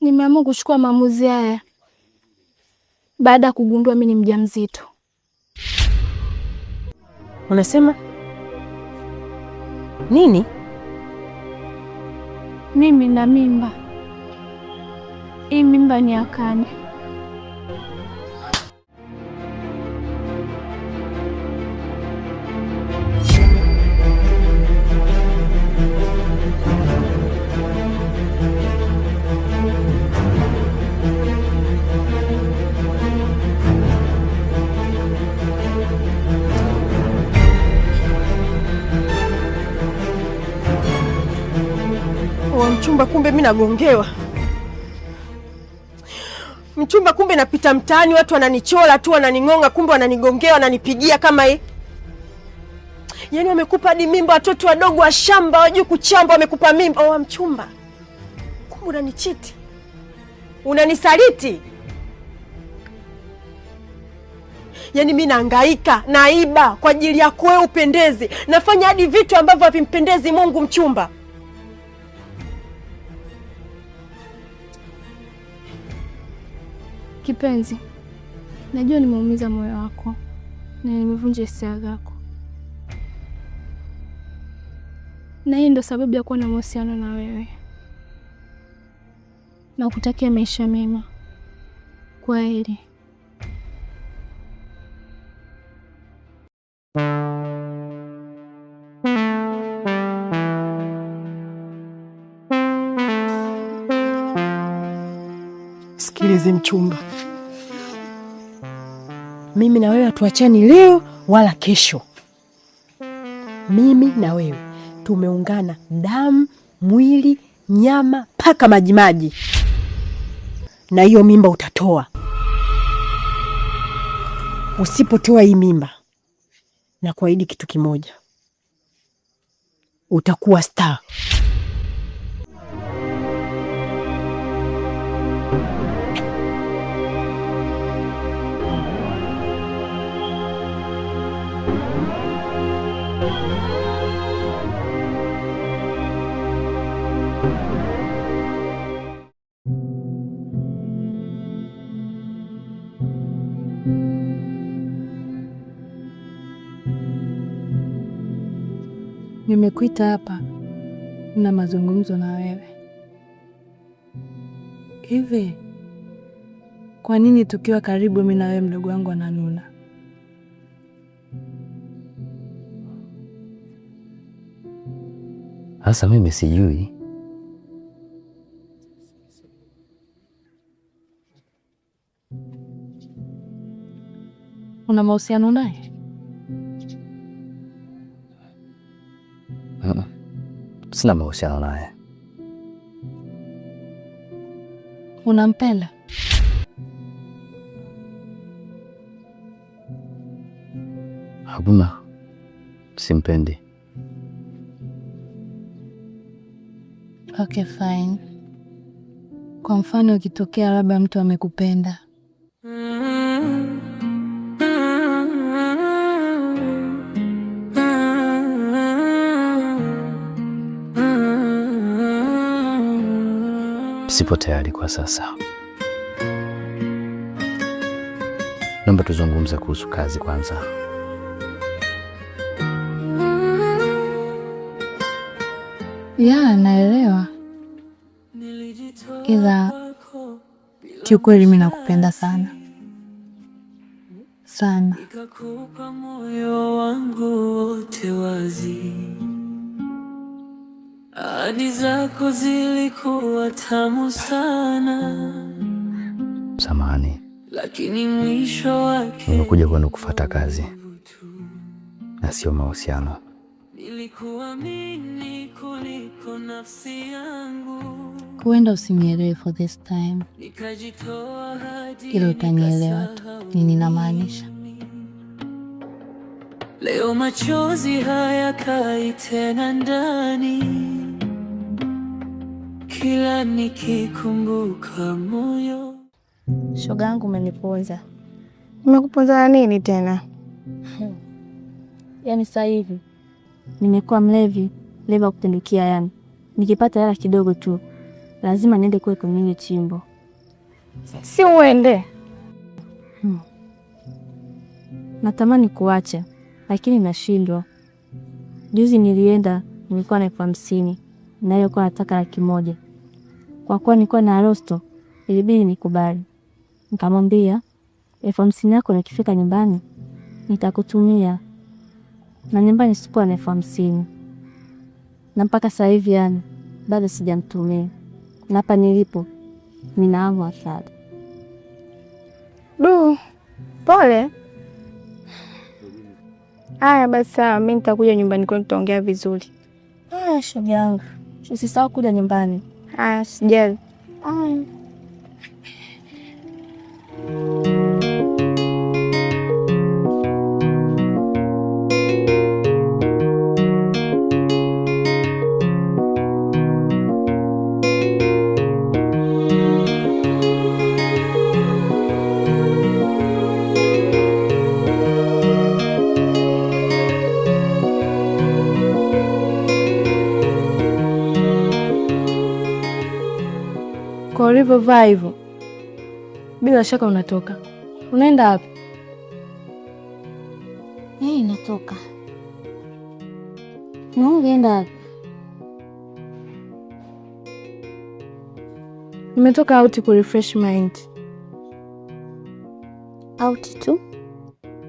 Nimeamua kuchukua maamuzi haya baada ya kugundua mimi ni mjamzito. Unasema nini? Mimi na mimba. Hii mimba ni Akani. Mchumba, kumbe mimi nagongewa. Mchumba, kumbe napita mtaani watu wananichola tu, wananingonga, kumbe wananigongea, wananipigia kama hii. Yaani wamekupa hadi mimba, watoto wadogo wa shamba wajui kuchamba wamekupa mimba. Mchumba, kumbe unanichiti. Unanisaliti. Yaani mimi nahangaika, naiba kwa ajili yako wewe upendeze. Nafanya hadi vitu ambavyo havimpendezi Mungu, mchumba. Kipenzi, najua nimeumiza moyo wako na nimevunja hisia zako, na hii ndo sababu ya kuwa na mahusiano na wewe. Na kutakia maisha mema. Kwaheri. Sikilize mchumba, mimi na wewe hatuachani leo wala kesho. Mimi na wewe tumeungana damu, mwili, nyama, paka majimaji. Na hiyo mimba utatoa. Usipotoa hii mimba, na kuahidi kitu kimoja, utakuwa star. Nimekuita hapa na mazungumzo na wewe. Hivi kwa nini tukiwa karibu mimi na wewe mdogo wangu ananuna? Hasa mimi sijui. Una mahusiano naye? Sina mahusiano naye. Unampenda? Hakuna, simpendi. Okay, fine. Kwa mfano ukitokea labda mtu amekupenda, sipo tayari kwa sasa. Naomba tuzungumze kuhusu kazi kwanza. Ya, naelewa. Ila kiukweli mimi nakupenda sana. Sana. Nikakupa moyo wangu wote wazi. Ahadi zako zilikuwa tamu sana. Samahani. Lakini mwisho wake nimekuja kwenu kufuata kazi na sio mahusiano. Nilikuamini kuliko nafsi yangu. Huenda usinielewe for this time, ila utanielewa tu nini namaanisha. Leo machozi hayakai tena ndani, kila nikikumbuka moyo. Shoga yangu umeniponza. Nimekuponza na nini tena? Yaani sasa hivi nimekuwa mlevi, leva kutendukia yani. Nikipata hela kidogo tu lazima niende kwenye chimbo. Si uende? Natamani kuacha lakini nashindwa. Juzi nilienda, nilikuwa na 50,000 na ile kwa nataka 100,000. Kwa kuwa nilikuwa na rosto, ilibidi nikubali. Nikamwambia 50,000 yako nikifika nyumbani nitakutumia. Na nyumbani sikuwa na 50,000. Na mpaka sasa hivi yani bado sijamtumia. Na hapa nilipo ninaanza hasara. Pole. Haya basi sawa, mimi nitakuja nyumbani kwenu tutaongea vizuri. Haya shoga yangu. Usisahau kuja nyumbani. Haya sijali. Haya. Kwa ulivyovaa hivyo, bila shaka unatoka. Unaenda wapi? Natoka. Naenda wapi? Nimetoka out ku refresh mind. Out tu?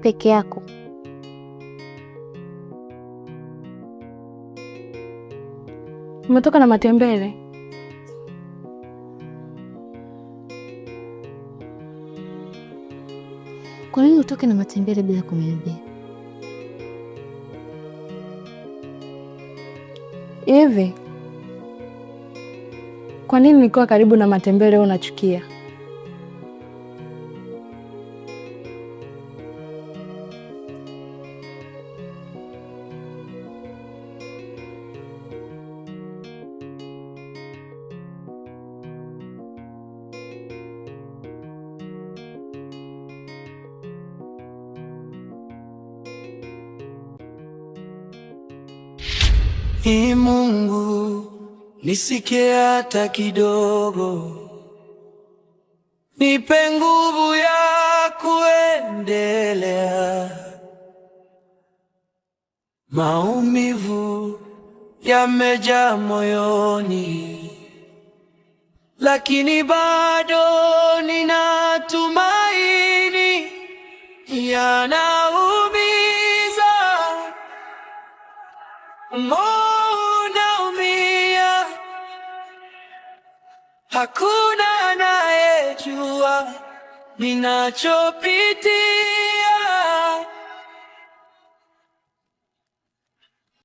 Peke yako? Nimetoka na matembele. Kwa nini utoke na matembele bila kuniambia? Hivi kwa nini nilikuwa karibu na matembele unachukia? Ee Mungu, nisikie hata kidogo, nipe nguvu ya kuendelea. Maumivu yamejaa moyoni, lakini bado nina tumaini. Yanaumiza unaumia, hakuna anayejua ninachopitia.